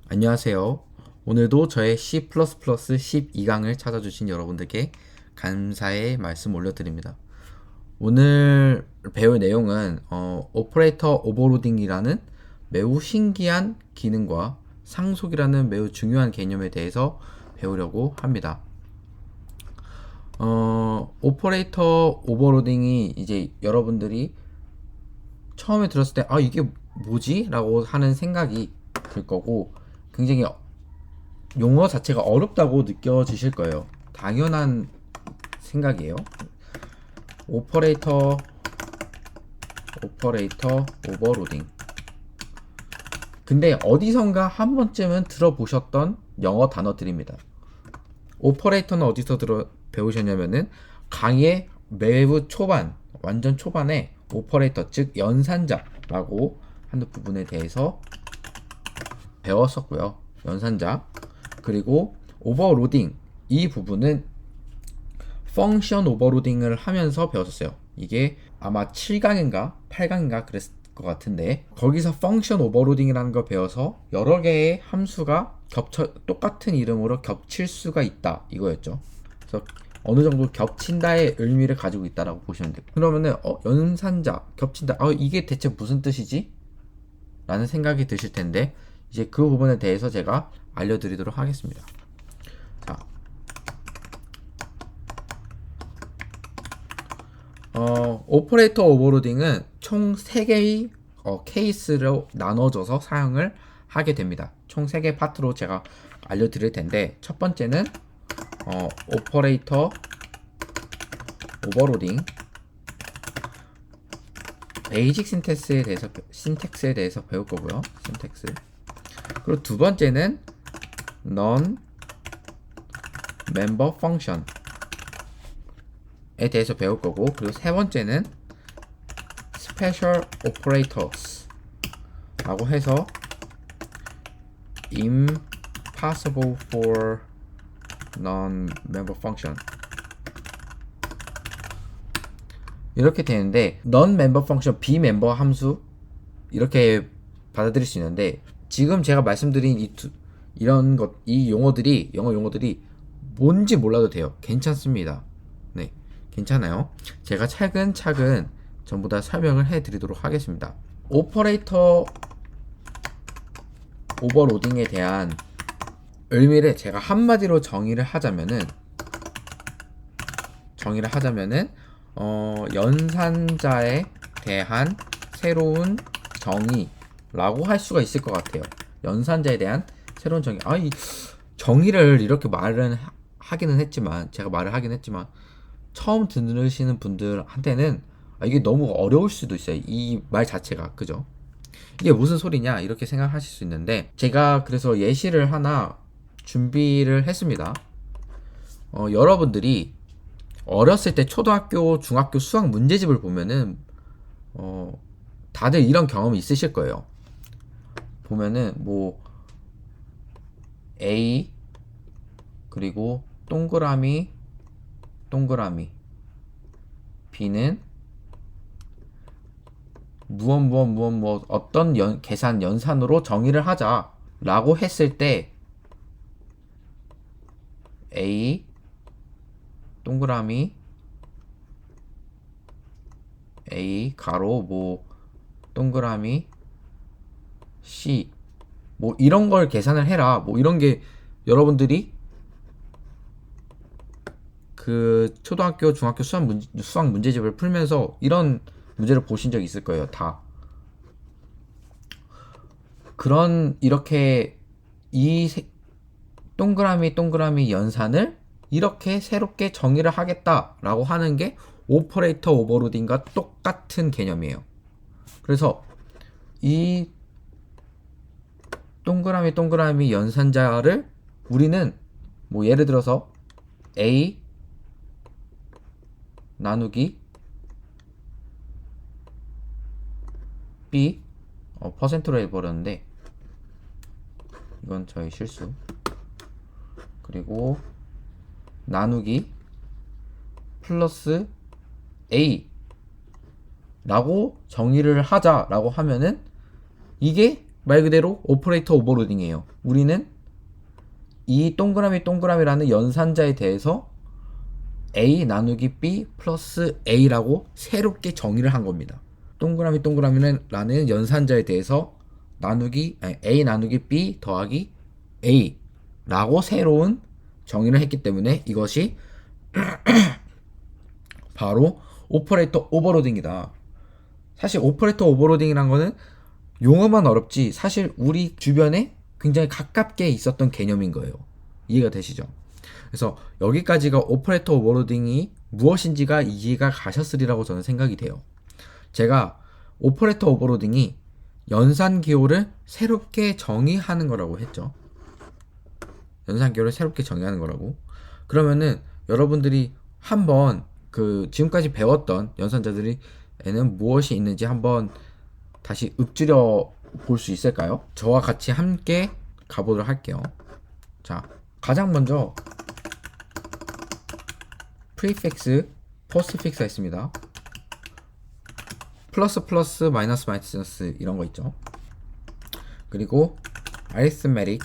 안녕하세요. 오늘도 저의 C++ 12강을 찾아주신 여러분들께 감사의 말씀 올려드립니다. 오늘 배울 내용은 오퍼레이터 오버로딩이라는 매우 신기한 기능과 상속이라는 매우 중요한 개념에 대해서 배우려고 합니다. 오퍼레이터 오버로딩이 이제 여러분들이 처음에 들었을 때 이게 뭐지? 라고 하는 생각이 들 거고 굉장히 용어 자체가 어렵다고 느껴지실 거예요. 당연한 생각이에요. 오퍼레이터 오버로딩. 근데 어디선가 한 번쯤은 들어보셨던 영어 단어들입니다. 오퍼레이터는 어디서 배우셨냐면은 강의의 매우 초반, 완전 초반에 오퍼레이터, 즉 연산자라고 하는 부분에 대해서 배웠었고요. 연산자. 그리고 오버로딩, 이 부분은 펑션 오버로딩을 하면서 배웠었어요. 이게 아마 7강인가 8강인가 그랬을 것 같은데, 거기서 펑션 오버로딩이라는 걸 배워서 여러 개의 함수가 똑같은 이름으로 겹칠 수가 있다, 이거였죠. 그래서 어느 정도 겹친다의 의미를 가지고 있다라고 보시면 돼요. 그러면은 연산자 겹친다, 이게 대체 무슨 뜻이지? 라는 생각이 드실 텐데, 이제 그 부분에 대해서 제가 알려드리도록 하겠습니다. 자, 오퍼레이터 오버로딩은 총 3개의 케이스로 나눠져서 사용을 하게 됩니다. 총 3개 파트로 제가 알려드릴 텐데, 첫 번째는 오퍼레이터 오버로딩 베이직 신텍스에 대해서 배울 거고요. 신텍스. 그리고 두 번째는 non member function에 대해서 배울 거고, 그리고 세 번째는 special operators 라고 해서 impossible for non-member function 이렇게 되는데, non-member function, 비멤버 함수 이렇게 받아들일 수 있는데, 지금 제가 말씀드린 이 용어들이, 영어 용어들이 뭔지 몰라도 돼요. 괜찮습니다. 네, 괜찮아요. 제가 차근차근 전부 다 설명을 해드리도록 하겠습니다. 오퍼레이터 오버로딩에 대한 의미를 제가 한마디로 정의를 하자면은 연산자에 대한 새로운 정의라고 할 수가 있을 것 같아요. 연산자에 대한 새로운 정의. 이 정의를 이렇게 제가 말을 하긴 했지만, 처음 들으시는 분들한테는 이게 너무 어려울 수도 있어요. 이 말 자체가. 그죠? 이게 무슨 소리냐? 이렇게 생각하실 수 있는데, 제가 그래서 예시를 하나 준비를 했습니다. 여러분들이 어렸을 때 초등학교, 중학교 수학 문제집을 보면은 다들 이런 경험이 있으실 거예요. 보면은 뭐 A 그리고 동그라미 B는 무엇 어떤 계산 연산으로 정의를 하자라고 했을 때, A 동그라미 A 가로 뭐 동그라미 C 뭐 이런 걸 계산을 해라, 뭐 이런 게 여러분들이 그 초등학교, 중학교 수학 문제집을 풀면서 이런 문제를 보신 적 있을 거예요. 다 이렇게 동그라미 연산을 이렇게 새롭게 정의를 하겠다라고 하는 게 오퍼레이터 오버로딩과 똑같은 개념이에요. 그래서 이 동그라미 연산자를 우리는 뭐 예를 들어서 A 나누기 B 퍼센트로 해버렸는데, 이건 저희 실수. 그리고 나누기 플러스 A 라고 정의를 하자라고 하면은, 이게 말 그대로 오퍼레이터 오버로딩이에요. 우리는 이 동그라미라는 연산자에 대해서 A 나누기 B 플러스 A라고 새롭게 정의를 한 겁니다. 동그라미라는 연산자에 대해서 A 나누기 B 더하기 A라고 새로운 정의를 했기 때문에 이것이 바로 오퍼레이터 오버로딩이다. 사실 오퍼레이터 오버로딩이란 거는 용어만 어렵지 사실 우리 주변에 굉장히 가깝게 있었던 개념인 거예요. 이해가 되시죠? 그래서 여기까지가 오퍼레이터 오버로딩이 무엇인지가 이해가 가셨으리라고 저는 생각이 돼요. 제가 오퍼레이터 오버로딩이 연산 기호를 새롭게 정의하는 거라고 했죠. 연산 기호를 새롭게 정의하는 거라고. 그러면은 여러분들이 한번 그 지금까지 배웠던 연산자들이에는 무엇이 있는지 한번 다시 읊조려 볼 수 있을까요? 저와 같이 함께 가보도록 할게요. 자, 가장 먼저 프리픽스, 포스트픽스가 있습니다. 플러스 마이너스 이런 거 있죠. 그리고 arithmetic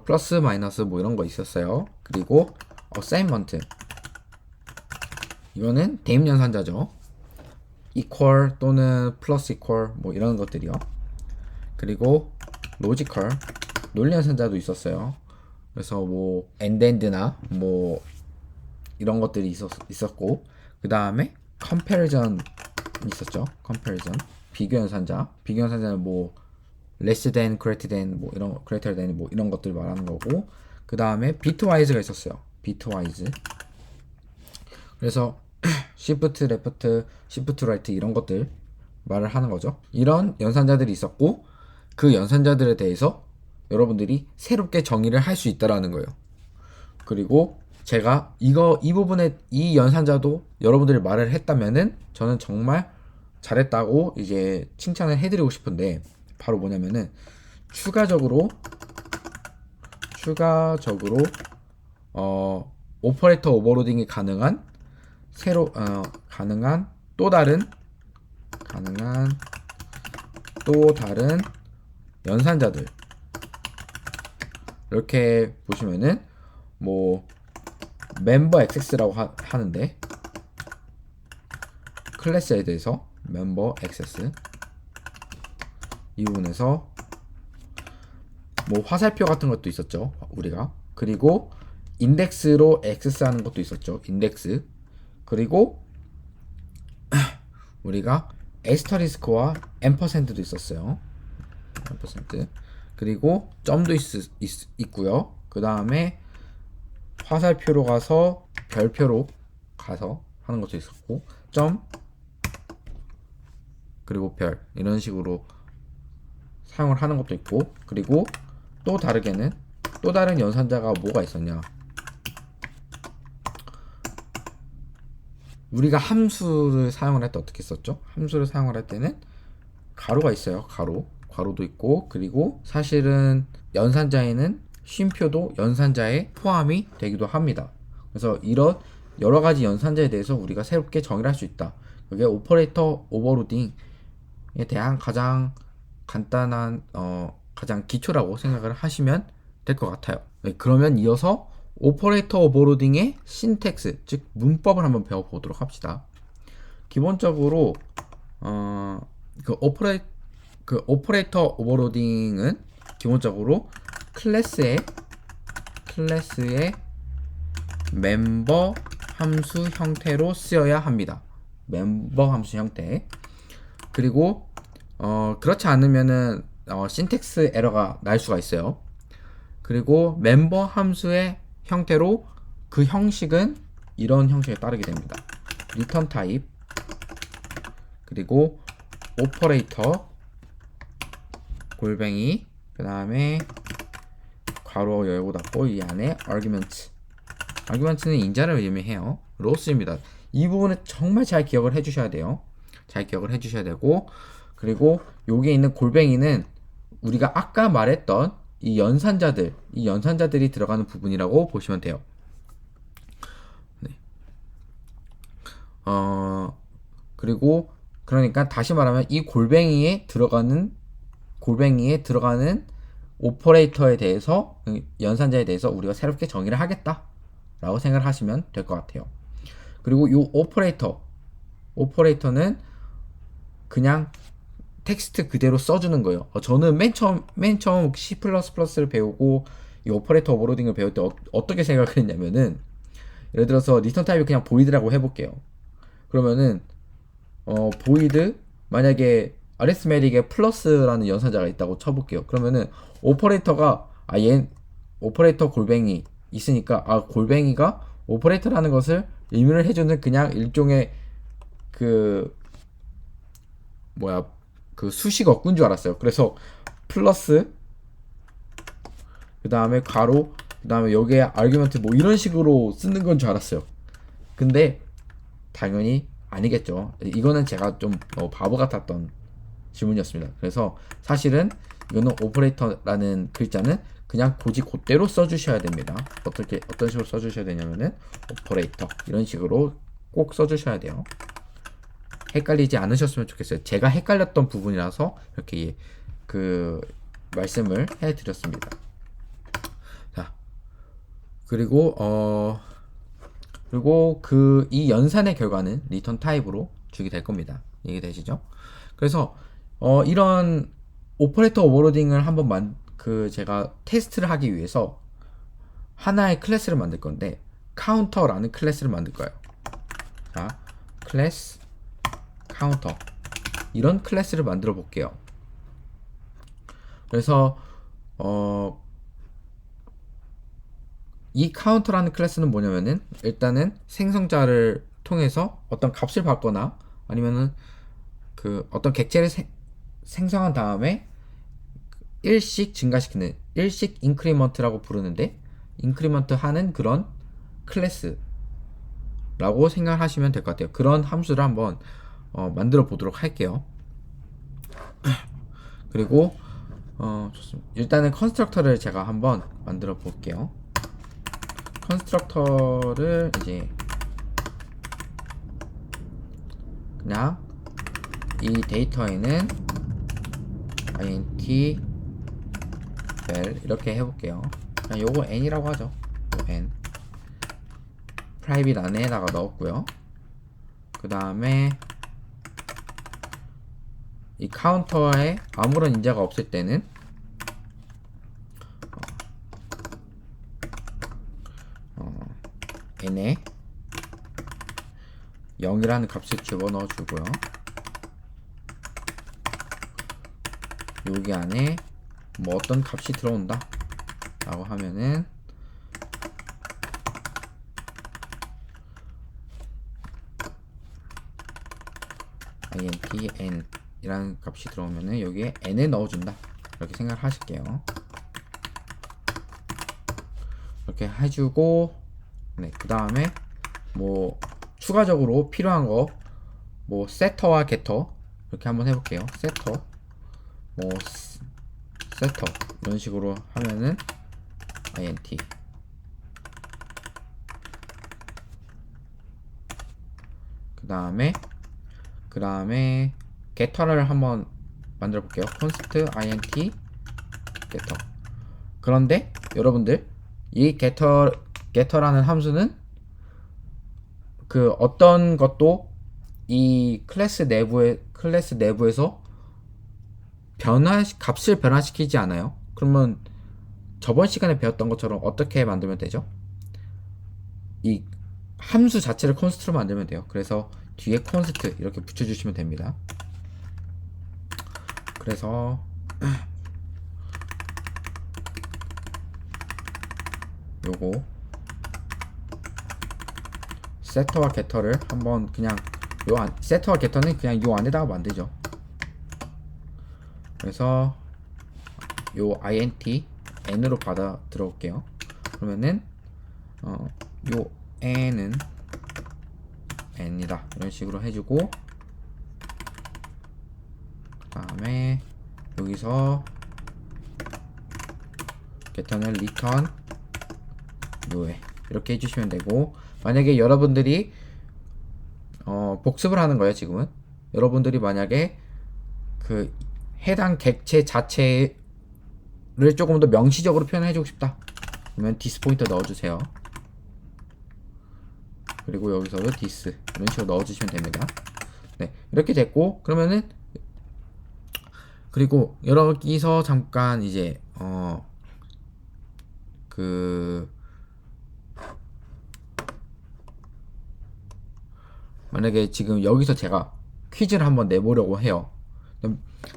플러스 마이너스 뭐 이런 거 있었어요. 그리고 assignment 이거는 대입 연산자죠. equal 또는 플러스 equal 뭐 이런 것들이요. 그리고 logical 논리 연산자도 있었어요. 그래서 뭐 and나 뭐 이런 것들이 있었고 그 다음에 comparison 있었죠. comparison 비교 연산자는 뭐 less than, greater than 뭐 이런 것들 말하는 거고 그 다음에 bitwise가 있었어요. bitwise 그래서 shift left, shift right 이런 것들 말을 하는 거죠. 이런 연산자들이 있었고 그 연산자들에 대해서 여러분들이 새롭게 정의를 할 수 있다라는 거예요. 그리고 제가 이 부분에 이 연산자도 여러분들이 말을 했다면은 저는 정말 잘했다고 이제 칭찬을 해드리고 싶은데 바로 뭐냐면은 추가적으로 오퍼레이터 오버로딩이 가능한 또 다른 연산자들 이렇게 보시면은 뭐 멤버 액세스라고 하는데 클래스에 대해서 멤버 액세스 이 부분에서 뭐 화살표 같은 것도 있었죠 우리가. 그리고 인덱스로 액세스하는 것도 있었죠. 인덱스. 그리고 우리가 에스터리스크와 앰퍼센드도 있었어요. 앰퍼센드. 그리고 점도 있고요. 그 다음에 화살표로 가서 별표로 가서 하는 것도 있었고 점 그리고 별 이런 식으로 사용을 하는 것도 있고 그리고 또 다르게는 또 다른 연산자가 뭐가 있었냐. 우리가 함수를 사용을 할 때 어떻게 썼죠? 함수를 사용을 할 때는 가로가 있어요. 가로도 있고 그리고 사실은 연산자에는 쉼표도 연산자에 포함이 되기도 합니다. 그래서 이런 여러 가지 연산자에 대해서 우리가 새롭게 정의를 할 수 있다. 이게 오퍼레이터 오버로딩에 대한 가장 간단한 가장 기초라고 생각을 하시면 될 것 같아요. 네, 그러면 이어서 오퍼레이터 오버로딩의 신텍스, 즉 문법을 한번 배워보도록 합시다. 기본적으로 오퍼레이터 오버로딩은 기본적으로 클래스의 멤버 함수 형태로 쓰여야 합니다. 멤버 함수 형태. 그리고 그렇지 않으면은 신텍스 에러가 날 수가 있어요. 그리고 멤버 함수의 형태로 그 형식은 이런 형식에 따르게 됩니다. return type 그리고 오퍼레이터 골뱅이 그 다음에 괄호 열고 닫고 이 안에 argument는 인자를 의미해요. 로스입니다. 이 부분은 정말 잘 기억을 해주셔야 돼요. 잘 기억을 해주셔야 되고 그리고 여기에 있는 골뱅이는 우리가 아까 말했던 이 연산자들이 들어가는 부분이라고 보시면 돼요. 네. 그리고 그러니까 다시 말하면 이 골뱅이에 들어가는 골뱅이에 들어가는 오퍼레이터에 대해서 연산자에 대해서 우리가 새롭게 정의를 하겠다 라고 생각을 하시면 될 것 같아요. 그리고 이 오퍼레이터는 그냥 텍스트 그대로 써주는 거예요. 저는 맨 처음 C++를 배우고 이 오퍼레이터 오버로딩을 배울 때 어떻게 생각을 했냐면은, 예를 들어서 리턴 타입이 그냥 보이드라고 해볼게요. 그러면은 보이드 만약에 아리스메틱에 플러스라는 연산자가 있다고 쳐볼게요. 그러면은 오퍼레이터가 오퍼레이터 골뱅이 있으니까 골뱅이가 오퍼레이터라는 것을 의미를 해주는 그냥 일종의 그 수식 어꾼 줄 알았어요. 그래서 플러스 그 다음에 괄호 그 다음에 여기에 아르규먼트 뭐 이런 식으로 쓰는 건 줄 알았어요. 근데 당연히 아니겠죠. 이거는 제가 좀 바보 같았던 질문이었습니다. 그래서 사실은 이거는 오퍼레이터라는 글자는 그냥 고지 곧대로 써주셔야 됩니다. 어떤 식으로 써주셔야 되냐면은 오퍼레이터 이런 식으로 꼭 써주셔야 돼요. 헷갈리지 않으셨으면 좋겠어요. 제가 헷갈렸던 부분이라서 이렇게 말씀을 해드렸습니다. 자, 그리고 이 연산의 결과는 리턴 타입으로 주게 될 겁니다. 이해되시죠? 그래서 이런 오퍼레이터 오버로딩을 한번 제가 테스트를 하기 위해서 하나의 클래스를 만들 건데, 카운터라는 클래스를 만들 거예요. 자, 클래스 카운터 이런 클래스를 만들어 볼게요. 그래서 이 카운터라는 클래스는 뭐냐면은, 일단은 생성자를 통해서 어떤 값을 받거나 아니면은 어떤 객체를 생성한 다음에 일씩 증가시키는, 일씩 인크리먼트라고 부르는데, 인크리먼트 하는 그런 클래스라고 생각하시면 될 것 같아요. 그런 함수를 한번 만들어 보도록 할게요. 그리고 좋습니다. 일단은 컨스트럭터를 제가 한번 만들어 볼게요. 컨스트럭터를 이제 그냥 이 데이터에는 int vel 이렇게 해볼게요. 그냥 요거 n이라고 하죠. n 프라이빗 안에다가 넣었고요. 그 다음에 이 카운터에 아무런 인자가 없을 때는 n에 0이라는 값을 집어넣어 주고요. 여기 안에 뭐 어떤 값이 들어온다 라고 하면은 int n 이라는 값이 들어오면은 여기에 n을 넣어준다 이렇게 생각을 하실게요. 이렇게 해주고, 네, 그 다음에 뭐 추가적으로 필요한 거 뭐 세터와 게터 이렇게 한번 해볼게요. 세터 이런 식으로 하면은 int 그 다음에 getter를 한번 만들어 볼게요. const int getter. 그런데 여러분들 이 getter라는 함수는 어떤 것도 이 클래스 내부에서 값을 변화시키지 않아요. 그러면 저번 시간에 배웠던 것처럼 어떻게 만들면 되죠? 이 함수 자체를 const로 만들면 돼요. 그래서 뒤에 const 이렇게 붙여주시면 됩니다. 그래서 요거 세터와 게터를 한번 그냥 세터와 게터는 그냥 요 안에다가 만들죠. 그래서 요 int n으로 받아 들어올게요. 그러면은 요 n은 n이다 이런 식으로 해주고, 그 다음에 여기서 getter는 return 요에 이렇게 해주시면 되고, 만약에 여러분들이 복습을 하는 거예요. 지금은 여러분들이 만약에 해당 객체 자체를 조금 더 명시적으로 표현해주고 싶다. 그러면 디스 포인터 넣어주세요. 그리고 여기서도 디스 이런 식으로 넣어주시면 됩니다. 네, 이렇게 됐고 그러면은 그리고 여기서 잠깐 이제 만약에 지금 여기서 제가 퀴즈를 한번 내보려고 해요.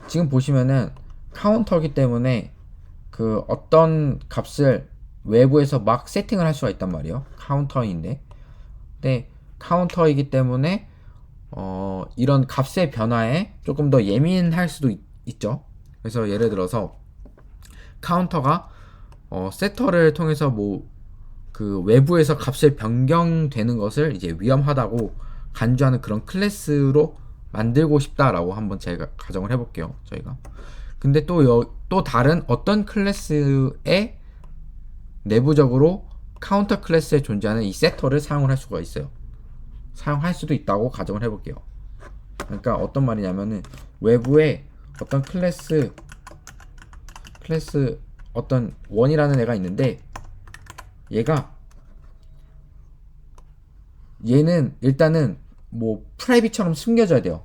지금 보시면은 카운터이기 때문에 그 어떤 값을 외부에서 막 세팅을 할 수가 있단 말이에요. 카운터인데, 근데 카운터이기 때문에 이런 값의 변화에 조금 더 예민할 수도 있죠. 그래서 예를 들어서 카운터가 세터를 통해서 뭐 그 외부에서 값을 변경되는 것을 이제 위험하다고 간주하는 그런 클래스로 만들고 싶다라고 한번 제가 가정을 해볼게요. 저희가. 근데 또 다른 어떤 클래스에 내부적으로 카운터 클래스에 존재하는 이 세터를 사용을 할 수가 있어요. 사용할 수도 있다고 가정을 해볼게요. 그러니까 어떤 말이냐면은 외부에 어떤 클래스 어떤 원이라는 애가 있는데 얘는 일단은 뭐 프라이빗처럼 숨겨져야 돼요.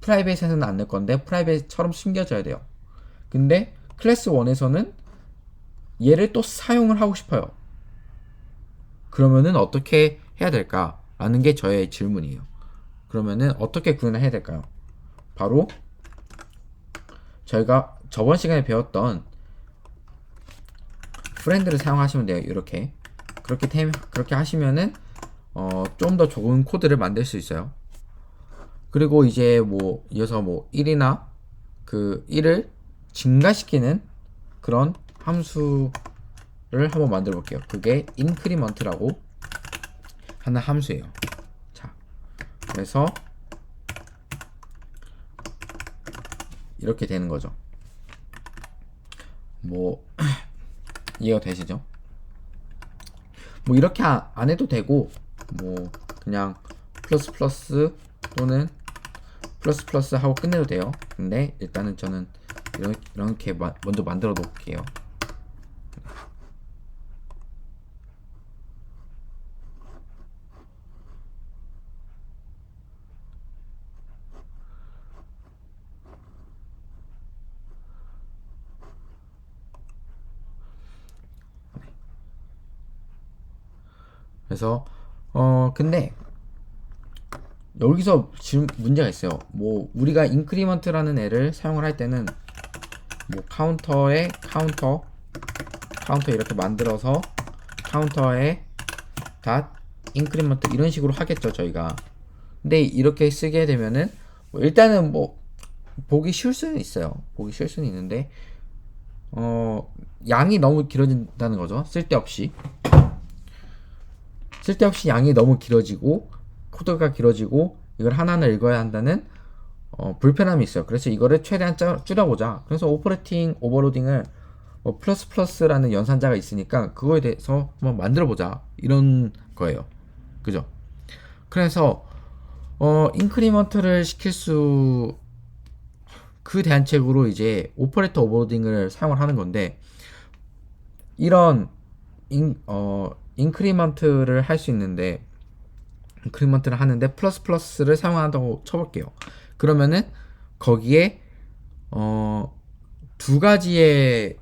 프라이빗에서는 안 낼 건데 프라이빗처럼 숨겨져야 돼요. 근데 클래스 1에서는 얘를 또 사용을 하고 싶어요. 그러면은 어떻게 해야 될까? 라는 게 저의 질문이에요. 그러면은 어떻게 구현을 해야 될까요? 바로 저희가 저번 시간에 배웠던 프렌드를 사용하시면 돼요. 이렇게 그렇게 하시면은 좀 더 좋은 코드를 만들 수 있어요. 그리고 이제 뭐 이어서 뭐 1이나 그 1을 증가시키는 그런 함수를 한번 만들어 볼게요. 그게 increment라고 하는 함수예요. 자, 그래서 이렇게 되는 거죠. 뭐 이해가 되시죠? 뭐 이렇게 안 해도 되고 뭐 그냥 플러스 플러스 또는 플러스 플러스 하고 끝내도 돼요. 근데 일단은 저는 이렇게 먼저 만들어 놓을게요. 그래서 근데 여기서 지금 문제가 있어요. 뭐 우리가 인크리먼트라는 애를 사용을 할 때는 뭐 카운터에 카운터 이렇게 만들어서 카운터에 닷 인크리먼트 이런 식으로 하겠죠, 저희가. 근데 이렇게 쓰게 되면은 뭐 일단은 뭐 보기 쉬울 수는 있어요. 보기 쉬울 수는 있는데 양이 너무 길어진다는 거죠. 쓸데없이 양이 너무 길어지고 코드가 길어지고 이걸 하나하나 읽어야 한다는 불편함이 있어요. 그래서 이거를 최대한 줄여보자. 그래서 오퍼레이팅 오버로딩을 플러스 플러스라는 연산자가 있으니까 그거에 대해서 한번 만들어보자 이런 거예요. 그죠? 그래서 인크리먼트를 시킬 수 그 대안책으로 이제 오퍼레이터 오버로딩을 사용을 하는 건데 이런 인크리먼트를 할 수 있는데 인크리먼트를 하는데 플러스 플러스를 사용한다고 쳐볼게요. 그러면은 거기에 두 가지의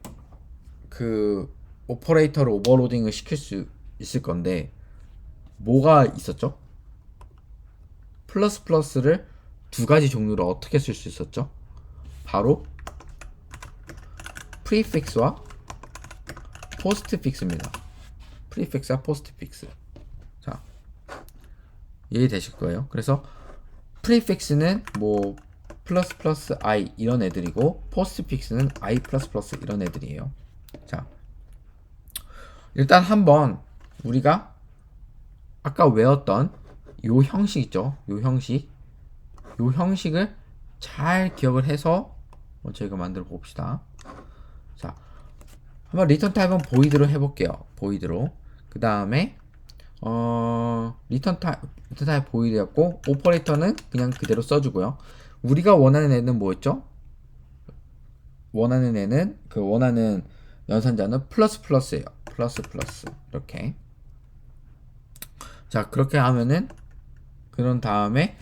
그 오퍼레이터를 오버로딩을 시킬 수 있을 건데 뭐가 있었죠? 플러스 플러스를 두 가지 종류로 어떻게 쓸 수 있었죠? 바로 프리픽스와 포스트픽스입니다. 프리픽스와 포스트픽스. 자, 이해되실 거예요. 그래서 프리픽스는 뭐 플러스 플러스 i 이런 애들이고 포스트픽스는 i 플러스 플러스 이런 애들이에요. 자, 일단 한번 우리가 아까 외웠던 요 형식 있죠? 요 형식을 잘 기억을 해서 저희가 만들어 봅시다. 자, 한번 리턴 타입은 보이드로 해볼게요. 보이드로. 그 다음에 리턴 타입 보이드였고 오퍼레이터는 그냥 그대로 써주고요. 우리가 원하는 애는 뭐였죠? 원하는 애는 그 원하는 연산자는 플러스 플러스예요. 플러스 플러스 이렇게. 자 그렇게 하면은 그런 다음에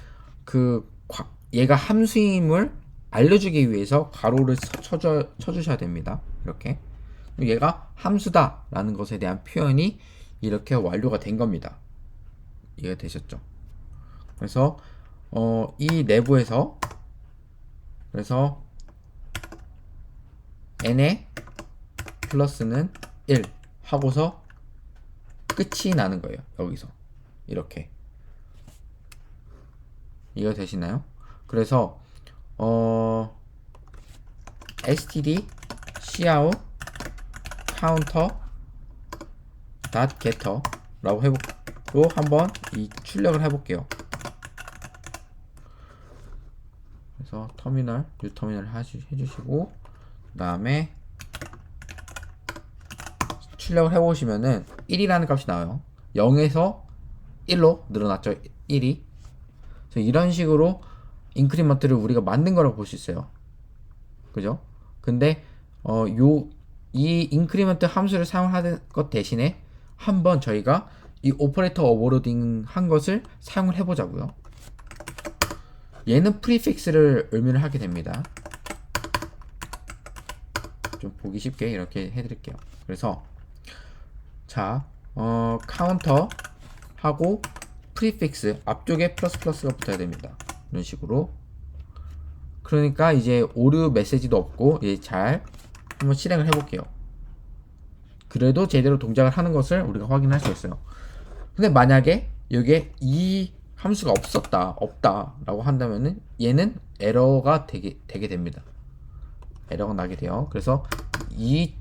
얘가 함수임을 알려주기 위해서 가로를 쳐주셔야 됩니다. 이렇게 얘가 함수다 라는 것에 대한 표현이 이렇게 완료가 된 겁니다. 이해가 되셨죠? 그래서 이 내부에서 그래서 n의 플러스는 1 하고서 끝이 나는 거예요. 여기서 이렇게 이해가 되시나요? 그래서 std cout counter dot getter 라고 해보고 한번 이 출력을 해볼게요. 그래서 터미널 뉴 터미널 해주시고 그 다음에 출력을 해보시면은 1이라는 값이 나와요. 0에서 1로 늘어났죠. 1이. 그래서 이런 식으로 인크리먼트를 우리가 만든 거라고 볼 수 있어요. 그죠? 근데 이 인크리먼트 함수를 사용하는 것 대신에 한번 저희가 이 오퍼레이터 오버로딩 한 것을 사용을 해보자고요. 얘는 프리픽스를 의미를 하게 됩니다. 좀 보기 쉽게 이렇게 해드릴게요. 그래서 자 카운터 하고 프리픽스 앞쪽에 플러스 플러스가 붙어야 됩니다. 이런 식으로. 그러니까 이제 오류 메시지도 없고 이제 잘 한번 실행을 해볼게요. 그래도 제대로 동작을 하는 것을 우리가 확인할 수 있어요. 근데 만약에 여기에 이 함수가 없다 라고 한다면은 얘는 에러가 되게 됩니다. 에러가 나게 돼요. 그래서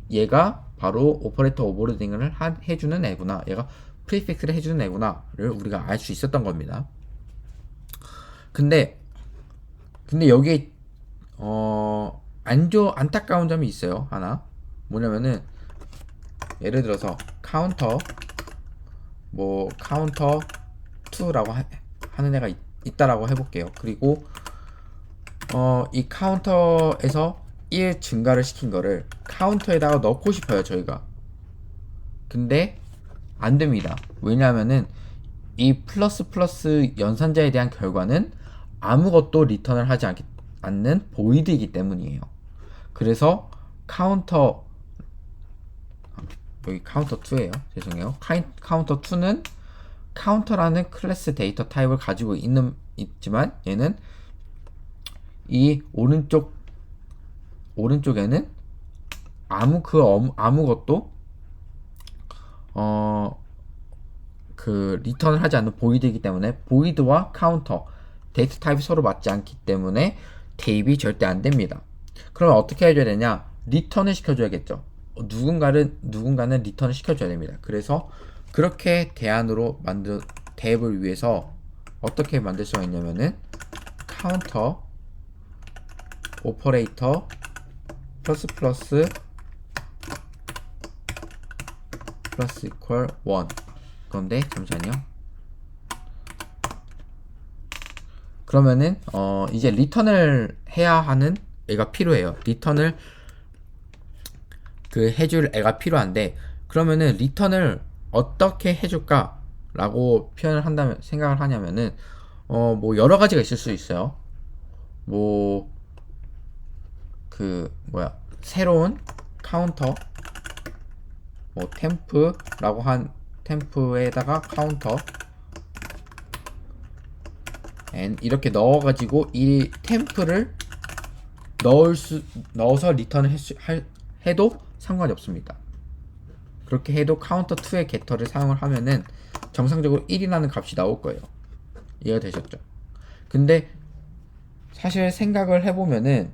얘가 바로 오퍼레이터 오버로딩을 해주는 애구나, 얘가 프리픽스를 해주는 애구나를 우리가 알 수 있었던 겁니다. 근데 여기에 안타까운 점이 있어요. 하나 뭐냐면은 예를 들어서 카운터 2라고 하는 애가 있다라고 해볼게요. 그리고 이 카운터에서 1 증가를 시킨 거를 카운터에다가 넣고 싶어요, 저희가. 근데 안 됩니다. 왜냐하면은 이 플러스 플러스 연산자에 대한 결과는 아무것도 리턴을 하지 않는 보이드이기 때문이에요. 그래서 여기 카운터 2예요. 죄송해요. 카운터 2는 카운터라는 클래스 데이터 타입을 가지고 있지만 얘는 이 오른쪽에는 아무것도 리턴을 하지 않는 보이드이기 때문에 보이드와 카운터 데이터 타입이 서로 맞지 않기 때문에 대입이 절대 안 됩니다. 그럼 어떻게 해줘야 되냐? 리턴을 시켜줘야겠죠. 누군가는 리턴을 시켜줘야 됩니다. 그래서 그렇게 대입을 위해서 어떻게 만들 수가 있냐면은 카운터 오퍼레이터 플러스 이퀄 1 그런데 잠시만요. 그러면은 이제 리턴을 해야 하는 애가 필요해요. 리턴을 해줄 애가 필요한데, 그러면은 리턴을 어떻게 해줄까 라고 생각을 하냐면은 뭐 여러 가지가 있을 수 있어요. 새로운 카운터 템프라고 한 템프에다가 카운터 이렇게 넣어가지고 이 템프를 넣어서 리턴을 해도 상관이 없습니다. 그렇게 해도 카운터 2의 게터를 사용을 하면은 정상적으로 1이라는 값이 나올 거예요. 이해가 되셨죠? 근데 사실 생각을 해보면은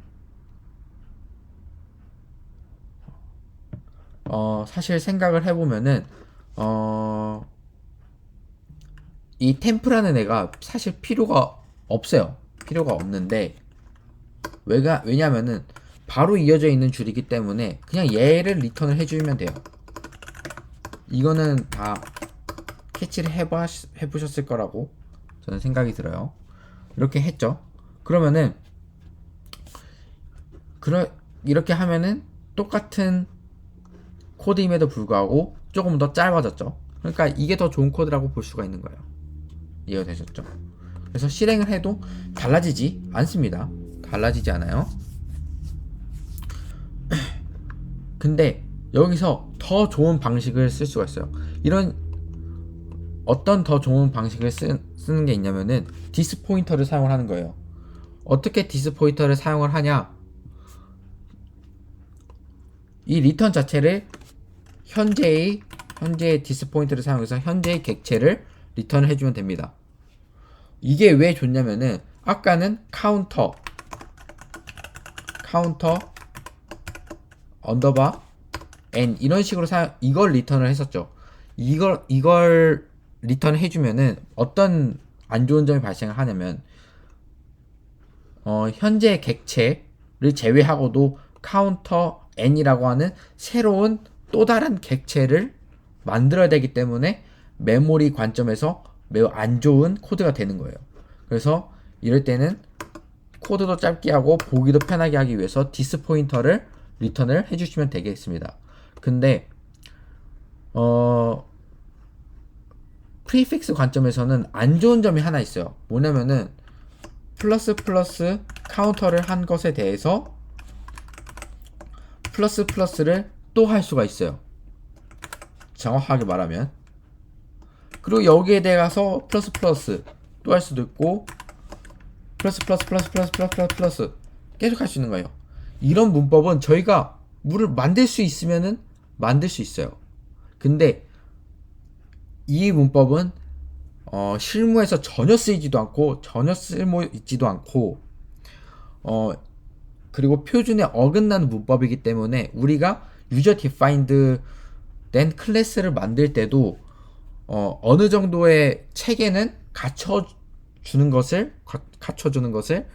이 템프라는 애가 사실 필요가 없어요. 필요가 없는데 왜냐면은 바로 이어져 있는 줄이기 때문에 그냥 얘를 리턴을 해주면 돼요. 이거는 다 캐치를 해보셨을 거라고 저는 생각이 들어요. 이렇게 했죠. 그러면은 이렇게 하면은 똑같은 코드임에도 불구하고 조금 더 짧아졌죠. 그러니까 이게 더 좋은 코드라고 볼 수가 있는 거예요. 이해가 되셨죠? 그래서 실행을 해도 달라지지 않습니다. 달라지지 않아요. 근데 여기서 더 좋은 방식을 쓸 수가 있어요. 이런 어떤 더 좋은 방식을 쓰는 게 있냐면은 디스 포인터를 사용을 하는 거예요. 어떻게 디스 포인터를 사용을 하냐? 이 리턴 자체를 현재의 디스 포인터를 사용해서 현재의 객체를 리턴을 해주면 됩니다. 이게 왜 좋냐면은 아까는 카운터 언더바 n 이런 식으로 이걸 리턴을 했었죠. 이걸 리턴을 해주면은 어떤 안 좋은 점이 발생을 하냐면 현재 객체를 제외하고도 카운터 n이라고 하는 새로운 또 다른 객체를 만들어야 되기 때문에 메모리 관점에서 매우 안 좋은 코드가 되는 거예요. 그래서 이럴 때는 코드도 짧게 하고 보기도 편하게 하기 위해서 디스 포인터를 리턴을 해주시면 되겠습니다. 근데 프리픽스 관점에서는 안 좋은 점이 하나 있어요. 뭐냐면은 플러스 카운터를 한 것에 대해서 플러스를 또 할 수가 있어요. 정확하게 말하면. 그리고 여기에 대해서 플러스 또 할 수도 있고 플러스 계속 할 수 있는 거예요. 이런 문법은 저희가 물을 만들 수 있으면은 만들 수 있어요. 근데 이 문법은 실무에서 전혀 쓰이지도 않고 전혀 쓸모 있지도 않고 그리고 표준에 어긋나는 문법이기 때문에 우리가 유저 디파인드 된 클래스를 만들 때도 어느 정도의 체계는 갖춰주는 것을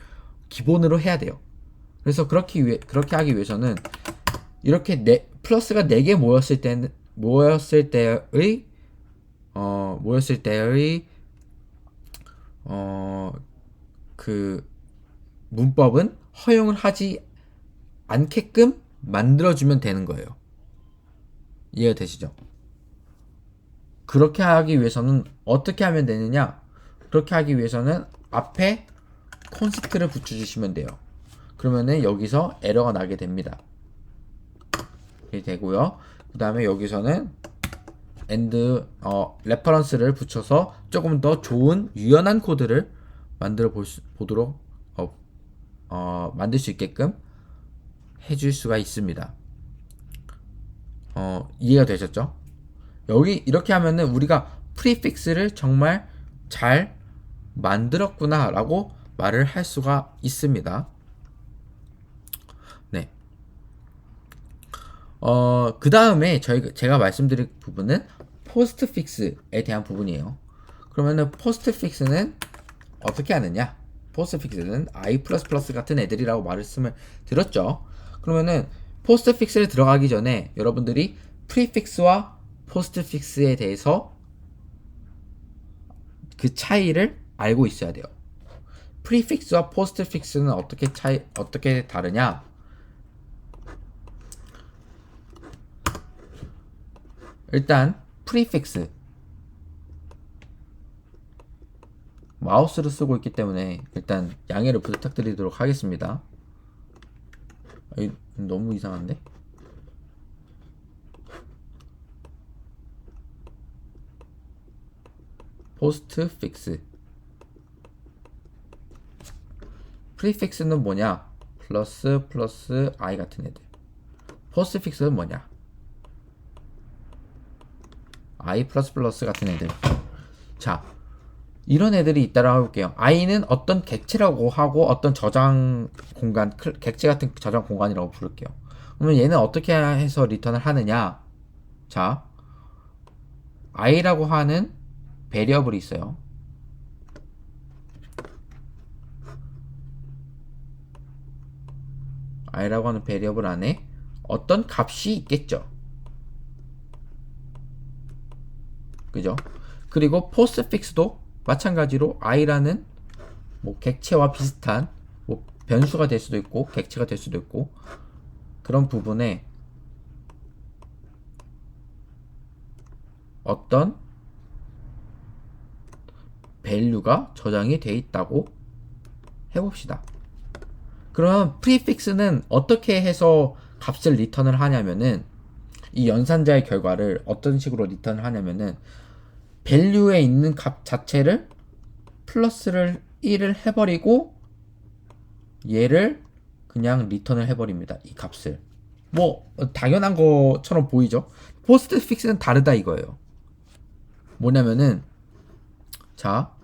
기본으로 해야 돼요. 그래서 그렇게 하기 위해서는 이렇게 플러스가 4개 모였을 때의 그 문법은 허용을 하지 않게끔 만들어주면 되는 거예요. 이해가 되시죠? 그렇게 하기 위해서는 어떻게 하면 되느냐? 그렇게 하기 위해서는 앞에 콘스트를 붙여주시면 돼요. 그러면은 여기서 에러가 나게 됩니다. 이렇게 되고요. 그 다음에 여기서는 and 레퍼런스를 붙여서 조금 더 좋은 유연한 코드를 보도록 만들 수 있게끔 해줄 수가 있습니다. 이해가 되셨죠? 여기 이렇게 하면은 우리가 프리픽스를 정말 잘 만들었구나 라고 말을 할 수가 있습니다. 네. 그 다음에 제가 말씀드릴 부분은 포스트픽스에 대한 부분이에요. 그러면은 포스트픽스는 어떻게 하느냐? 포스트픽스는 i++ 같은 애들이라고 말씀을 드렸죠. 그러면은 포스트픽스를 들어가기 전에 여러분들이 프리픽스와 포스트픽스에 대해서 그 차이를 알고 있어야 돼요. 프리픽스와 포스트픽스는 어떻게 다르냐? 일단 프리픽스 마우스를 쓰고 있기 때문에 일단 양해를 부탁드리도록 하겠습니다. 너무 이상한데? 포스트픽스 프리픽스는 뭐냐? 플러스 i 같은 애들. 포스트픽스는 뭐냐? i++ 같은 애들. 자, 이런 애들이 있다라고 해볼게요. i는 어떤 객체라고 하고 어떤 저장 공간, 객체 같은 저장 공간이라고 부를게요. 그러면 얘는 어떻게 해서 리턴을 하느냐? 자, i라고 하는 베리어블이 있어요. i라고 하는 베리어블 안에 어떤 값이 있겠죠. 그죠? 그리고 포스트픽스도 마찬가지로 i라는 뭐 객체와 비슷한 뭐 변수가 될 수도 있고 객체가 될 수도 있고 그런 부분에 어떤 밸류가 저장이 돼 있다고 해봅시다. 그럼 프리픽스는 어떻게 해서 값을 리턴을 하냐면은 이 연산자의 결과를 어떤 식으로 리턴을 하냐면은 밸류에 있는 값 자체를 플러스를 1을 해버리고 얘를 그냥 리턴을 해버립니다. 이 값을. 뭐 당연한 것처럼 보이죠. 포스트 픽스는 다르다 이거예요. 뭐냐면은 자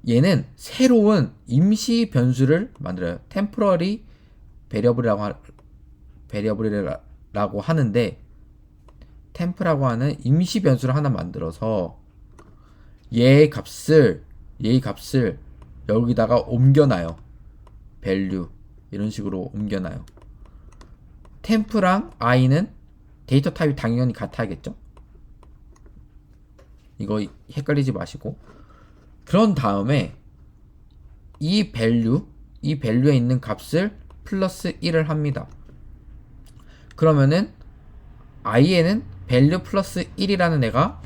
얘는 새로운 임시 변수를 만들어요. 템포러리 베리어블이라고 하는데 템프라고 하는 임시 변수를 하나 만들어서 얘의 값을 여기다가 옮겨놔요. value 이런 식으로 옮겨놔요. 템프랑 i는 데이터 타입이 당연히 같아야겠죠. 이거 헷갈리지 마시고 그런 다음에 이 value에 있는 값을 플러스 1을 합니다. 그러면은 i에는 value 플러스 1이라는 애가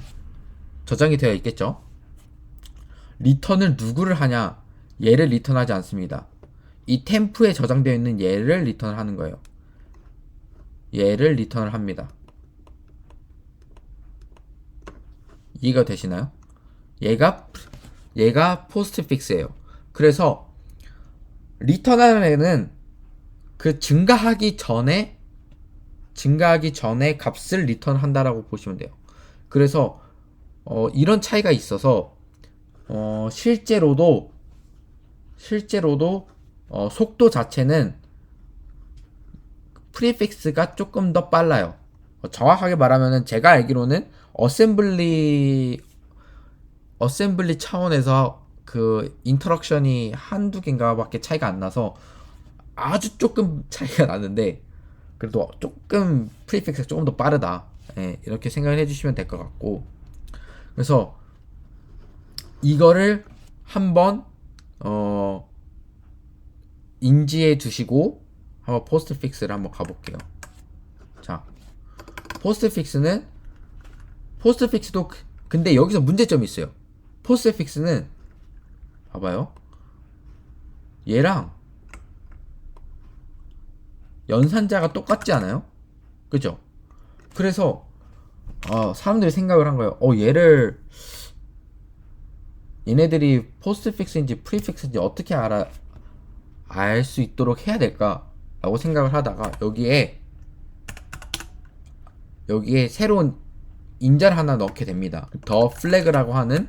저장이 되어 있겠죠. 리턴을 누구를 하냐? 얘를 리턴하지 않습니다. 이 템프에 저장되어 있는 얘를 리턴을 하는 거예요. 얘를 리턴을 합니다. 이해가 되시나요? 얘가 포스트픽스예요. 그래서 리턴하는 애는 그 증가하기 전에 값을 리턴한다라고 보시면 돼요. 그래서 이런 차이가 있어서 실제로도 속도 자체는 프리픽스가 조금 더 빨라요. 정확하게 말하면은 제가 알기로는 어셈블리 차원에서 그 인터럭션이 한두 개인가 밖에 차이가 안 나서 아주 조금 차이가 나는데 그래도 조금 프리픽스가 조금 더 빠르다. 예, 이렇게 생각을 해주시면 될 것 같고 그래서 이거를 한번 인지해 두시고 한번 포스트 픽스를 한번 가볼게요. 자, 포스트 픽스도 근데 여기서 문제점이 있어요. 포스트 픽스는 봐봐요. 얘랑 연산자가 똑같지 않아요? 그죠? 그래서 사람들이 생각을 한 거예요. 얘네들이 포스트 픽스인지 프리픽스인지 어떻게 알 수 있도록 해야 될까? 라고 생각을 하다가 여기에 새로운 인자를 하나 넣게 됩니다. 더 플래그라고 하는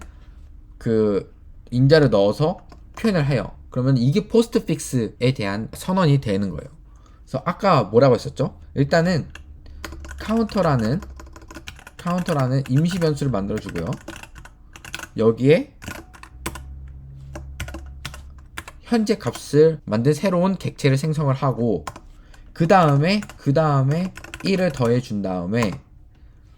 그 인자를 넣어서 표현을 해요. 그러면 이게 포스트 픽스에 대한 선언이 되는 거예요. 그래서 아까 뭐라고 했었죠? 일단은 카운터라는 임시 변수를 만들어 주고요. 여기에 현재 값을 만든 새로운 객체를 생성을 하고 그 다음에 1을 더해 준 다음에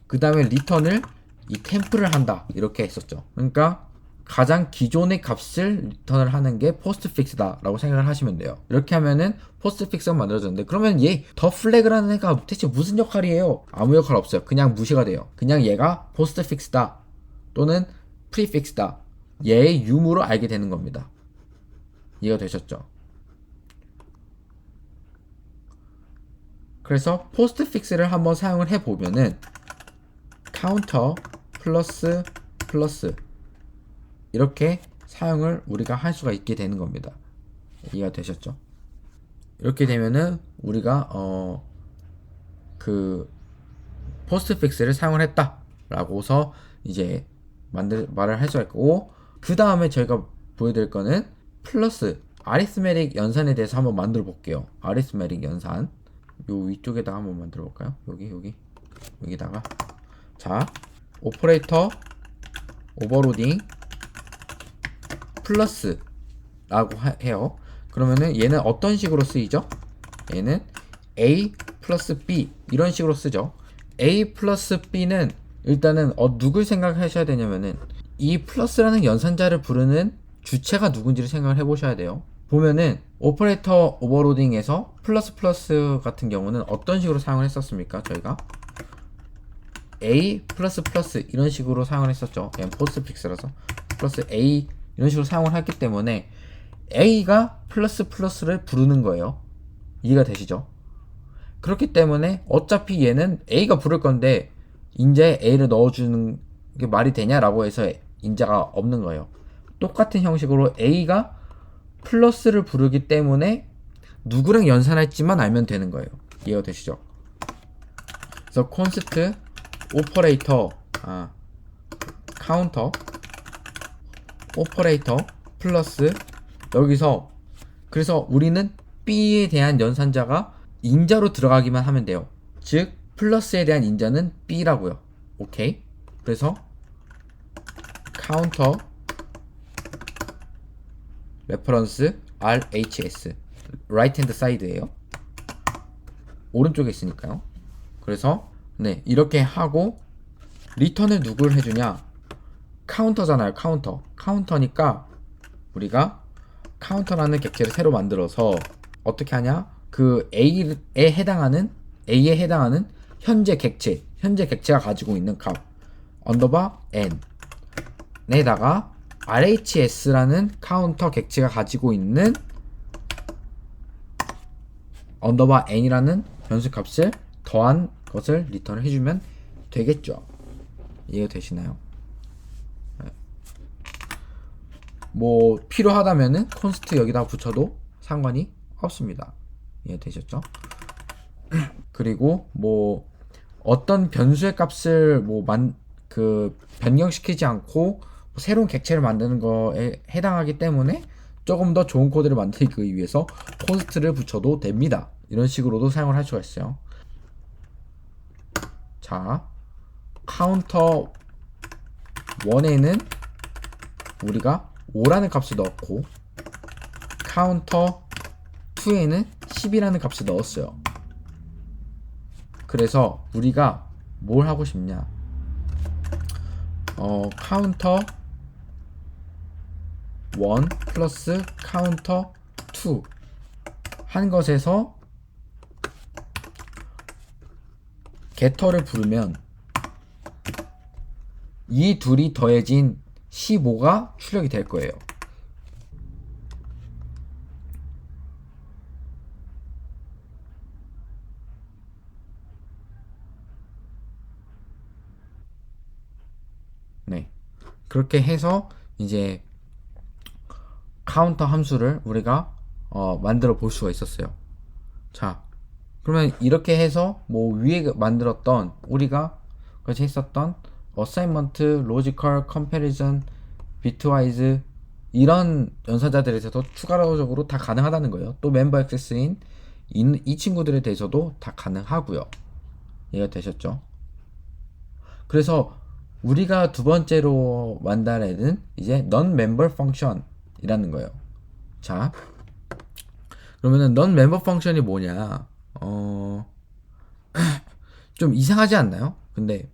그 다음에 리턴을 이 템프를 한다 이렇게 했었죠. 그러니까 가장 기존의 값을 리턴을 하는 게 포스트 픽스다 라고 생각을 하시면 돼요. 이렇게 하면은 포스트 픽스가 만들어졌는데 그러면 얘 더 플래그라는 애가 대체 무슨 역할이에요? 아무 역할 없어요. 그냥 무시가 돼요. 그냥 얘가 포스트 픽스다 또는 프리픽스다 얘의 유무로 알게 되는 겁니다. 이해가 되셨죠? 그래서 포스트 픽스를 한번 사용을 해보면은 카운터 플러스 이렇게 사용을 우리가 할 수가 있게 되는 겁니다. 이해가 되셨죠? 이렇게 되면은 우리가 그 포스트 픽스를 사용을 했다 라고서 이제 말을 할 수가 있고 그 다음에 저희가 보여드릴 거는 플러스 아리스메틱 연산에 대해서 한번 만들어 볼게요. 아리스메틱 연산 요 위쪽에다가 한번 만들어 볼까요? 여기다가 자 오퍼레이터 오버로딩 플러스 라고 해요. 그러면은 얘는 어떤 식으로 쓰이죠? 얘는 A 플러스 B 이런 식으로 쓰죠. A 플러스 B는 일단은 누굴 생각하셔야 되냐면은 이 플러스라는 연산자를 부르는 주체가 누군지를 생각을 해보셔야 돼요. 보면은 오퍼레이터 오버로딩에서 플러스 플러스 같은 경우는 어떤 식으로 사용을 했었습니까? 저희가 A 플러스 플러스 이런 식으로 사용을 했었죠. 그냥 포스트픽스라서 플러스 A 이런 식으로 사용을 했기 때문에 A가 플러스 플러스를 부르는 거예요. 이해가 되시죠? 그렇기 때문에 어차피 얘는 A가 부를 건데 인자에 A를 넣어주는 게 말이 되냐라고 해서 인자가 없는 거예요. 똑같은 형식으로 A가 플러스를 부르기 때문에 누구랑 연산할지만 알면 되는 거예요. 이해가 되시죠? 그래서 const 오퍼레이터 카운터 오퍼레이터 플러스 여기서 그래서 우리는 B에 대한 연산자가 인자로 들어가기만 하면 돼요. 즉 플러스에 대한 인자는 B라고요. 오케이? 그래서 카운터 레퍼런스 RHS right hand side예요. 오른쪽에 있으니까요. 그래서 네 이렇게 하고 리턴을 누구를 해주냐? 카운터잖아요. 카운터니까 우리가 카운터라는 객체를 새로 만들어서 어떻게 하냐? 그 A에 해당하는 현재 객체가 가지고 있는 값 언더바 n에다가 RHS라는 카운터 객체가 가지고 있는 언더바 n이라는 변수 값을 더한 것을 리턴을 해주면 되겠죠. 이해가 되시나요? 뭐 필요하다면은 const 여기다 붙여도 상관이 없습니다. 이해되셨죠? 그리고 뭐 어떤 변수의 값을 변경시키지 않고 새로운 객체를 만드는 거에 해당하기 때문에 조금 더 좋은 코드를 만들기 위해서 const를 붙여도 됩니다. 이런 식으로도 사용을 할 수가 있어요. 자, 카운터 1에는 우리가 5라는 값을 넣었고 카운터 2에는 10이라는 값을 넣었어요. 그래서 우리가 뭘 하고 싶냐? 카운터 1 플러스 카운터 2 한 것에서 getter를 부르면 이 둘이 더해진 15가 출력이 될 거예요. 네. 그렇게 해서 이제 카운터 함수를 우리가 만들어 볼 수가 있었어요. 자, 그러면 이렇게 해서 뭐 위에 만들었던 우리가 같이 했었던 어사인먼트, 로지컬, 컴패리즌, 비트와이즈 이런 연산자들에서도 추가적으로 다 가능하다는 거예요. 또 멤버 액세스인 이 친구들에 대해서도 다 가능하고요. 이해가 되셨죠? 그래서 우리가 두 번째로 만든 애는 이제 non-member function이라는 거예요. 자, 그러면은 non-member function이 뭐냐? 좀 이상하지 않나요? 근데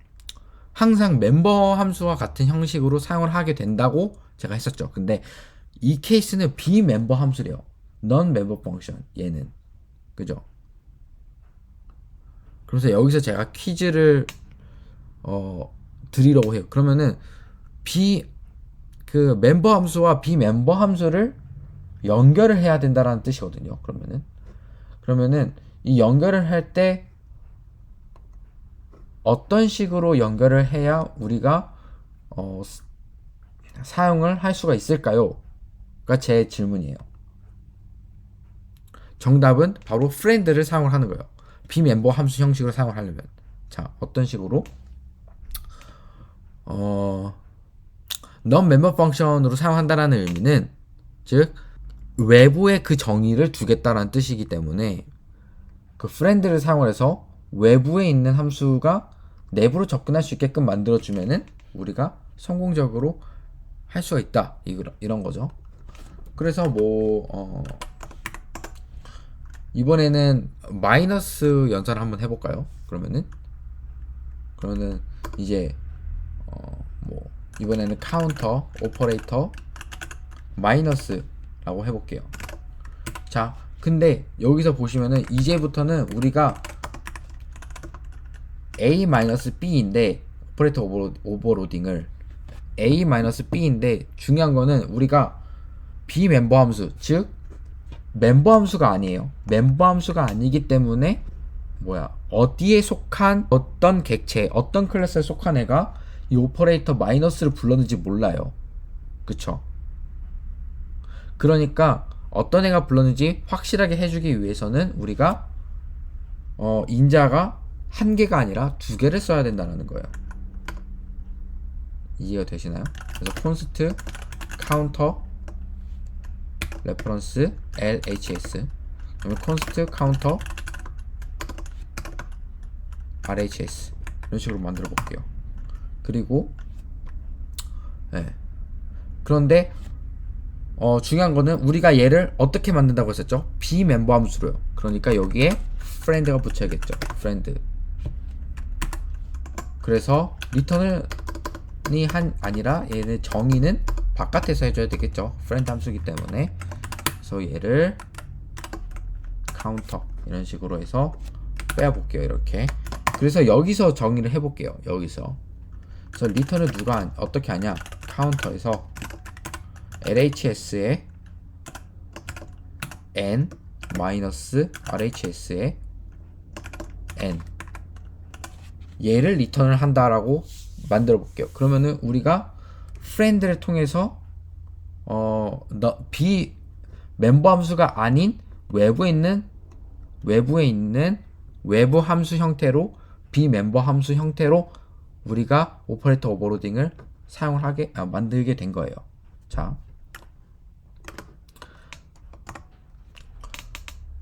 항상 멤버 함수와 같은 형식으로 사용을 하게 된다고 제가 했었죠. 근데 이 케이스는 비멤버 함수래요. non-member function 얘는 그죠? 그래서 여기서 제가 퀴즈를 드리려고 해요. 그러면은 그 멤버 함수와 비멤버 함수를 연결을 해야 된다라는 뜻이거든요. 그러면은 이 연결을 할 때 어떤 식으로 연결을 해야 우리가 사용을 할 수가 있을까요? 가 제 질문이에요. 정답은 바로 friend를 사용을 하는 거예요. 비멤버 함수 형식으로 사용을 하려면 자 어떤 식으로 non-member function으로 사용한다라는 의미는 즉 외부에 그 정의를 두겠다라는 뜻이기 때문에 그 friend를 사용을 해서 외부에 있는 함수가 내부로 접근할 수 있게끔 만들어주면은 우리가 성공적으로 할 수가 있다 이런 거죠. 그래서 뭐 이번에는 마이너스 연산을 한번 해볼까요? 그러면은 이제 뭐 이번에는 카운터 오퍼레이터 마이너스라고 해볼게요. 자, 근데 여기서 보시면은 이제부터는 우리가 A-B인데 오퍼레이터 오버로딩을 A-B인데 중요한 거는 우리가 비멤버 함수, 즉 멤버 함수가 아니에요. 멤버 함수가 아니기 때문에 어디에 속한 어떤 객체, 어떤 클래스에 속한 애가 이 오퍼레이터 마이너스를 불렀는지 몰라요. 그쵸? 그러니까 어떤 애가 불렀는지 확실하게 해주기 위해서는 우리가 인자가 한 개가 아니라 두 개를 써야 된다는 거예요. 이해가 되시나요? 그래서 const counter reference LHS, 그러면 const counter RHS 이런 식으로 만들어 볼게요. 그리고 그런데 중요한 거는 우리가 얘를 어떻게 만든다고 했었죠? 비멤버 함수로요. 그러니까 여기에 friend가 붙여야겠죠. friend. 그래서 return이 아니라 얘는 정의는 바깥에서 해줘야 되겠죠. friend 함수이기 때문에. 그래서 얘를 counter 이런 식으로 해서 빼볼게요. 이렇게. 그래서 여기서 정의를 해볼게요. 여기서. 그래서 return을 누가 어떻게 하냐? counter에서 LHS에 n 마이너스 RHS에 n 얘를 리턴을 한다라고 만들어 볼게요. 그러면은 우리가 friend를 통해서 비 멤버 함수가 아닌 외부에 있는 외부 함수 형태로 비멤버 함수 형태로 우리가 오퍼레이터 오버로딩을 만들게 된 거예요. 자,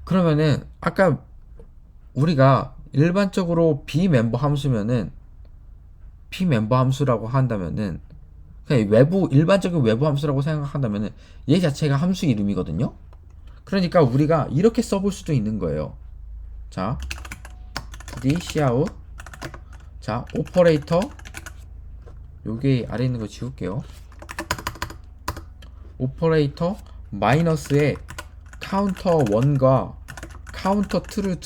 그러면은 아까 우리가 일반적으로 비멤버 함수면은 비멤버 함수라고 한다면은 그냥 일반적인 외부 함수라고 생각한다면은 얘 자체가 함수 이름이거든요. 그러니까 우리가 이렇게 써볼 수도 있는 거예요. 자, cout. 자, 오퍼레이터 여기 아래 있는 거 지울게요. 오퍼레이터 마이너스에 카운터 1과 카운터 2를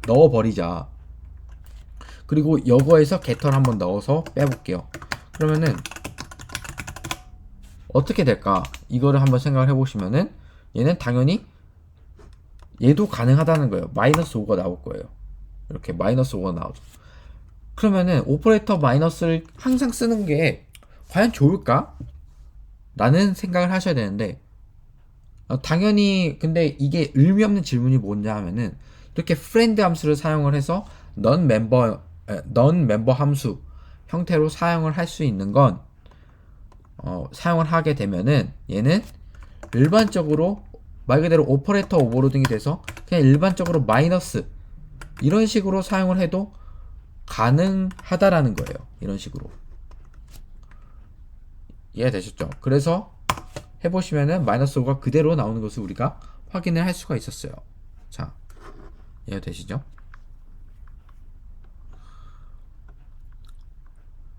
넣어버리자. 그리고 여거에서 get를 한번 넣어서 빼볼게요. 그러면은 어떻게 될까? 이거를 한번 생각을 해보시면은 얘는 당연히 얘도 가능하다는 거예요. 마이너스 5가 나올 거예요. 이렇게 마이너스 5가 나오죠. 그러면은 오퍼레이터 마이너스를 항상 쓰는 게 과연 좋을까? 라는 생각을 하셔야 되는데 당연히 근데 이게 의미 없는 질문이 뭐냐 하면은 이렇게 friend 함수를 사용을 해서 non member 함수 형태로 사용을 할 수 있는 건 사용을 하게 되면은 얘는 일반적으로 말 그대로 오퍼레이터 오버로딩이 돼서 그냥 일반적으로 마이너스 이런 식으로 사용을 해도 가능하다라는 거예요. 이런 식으로. 이해되셨죠? 그래서 해보시면은 마이너스 5가 그대로 나오는 것을 우리가 확인을 할 수가 있었어요. 자, 이해되시죠?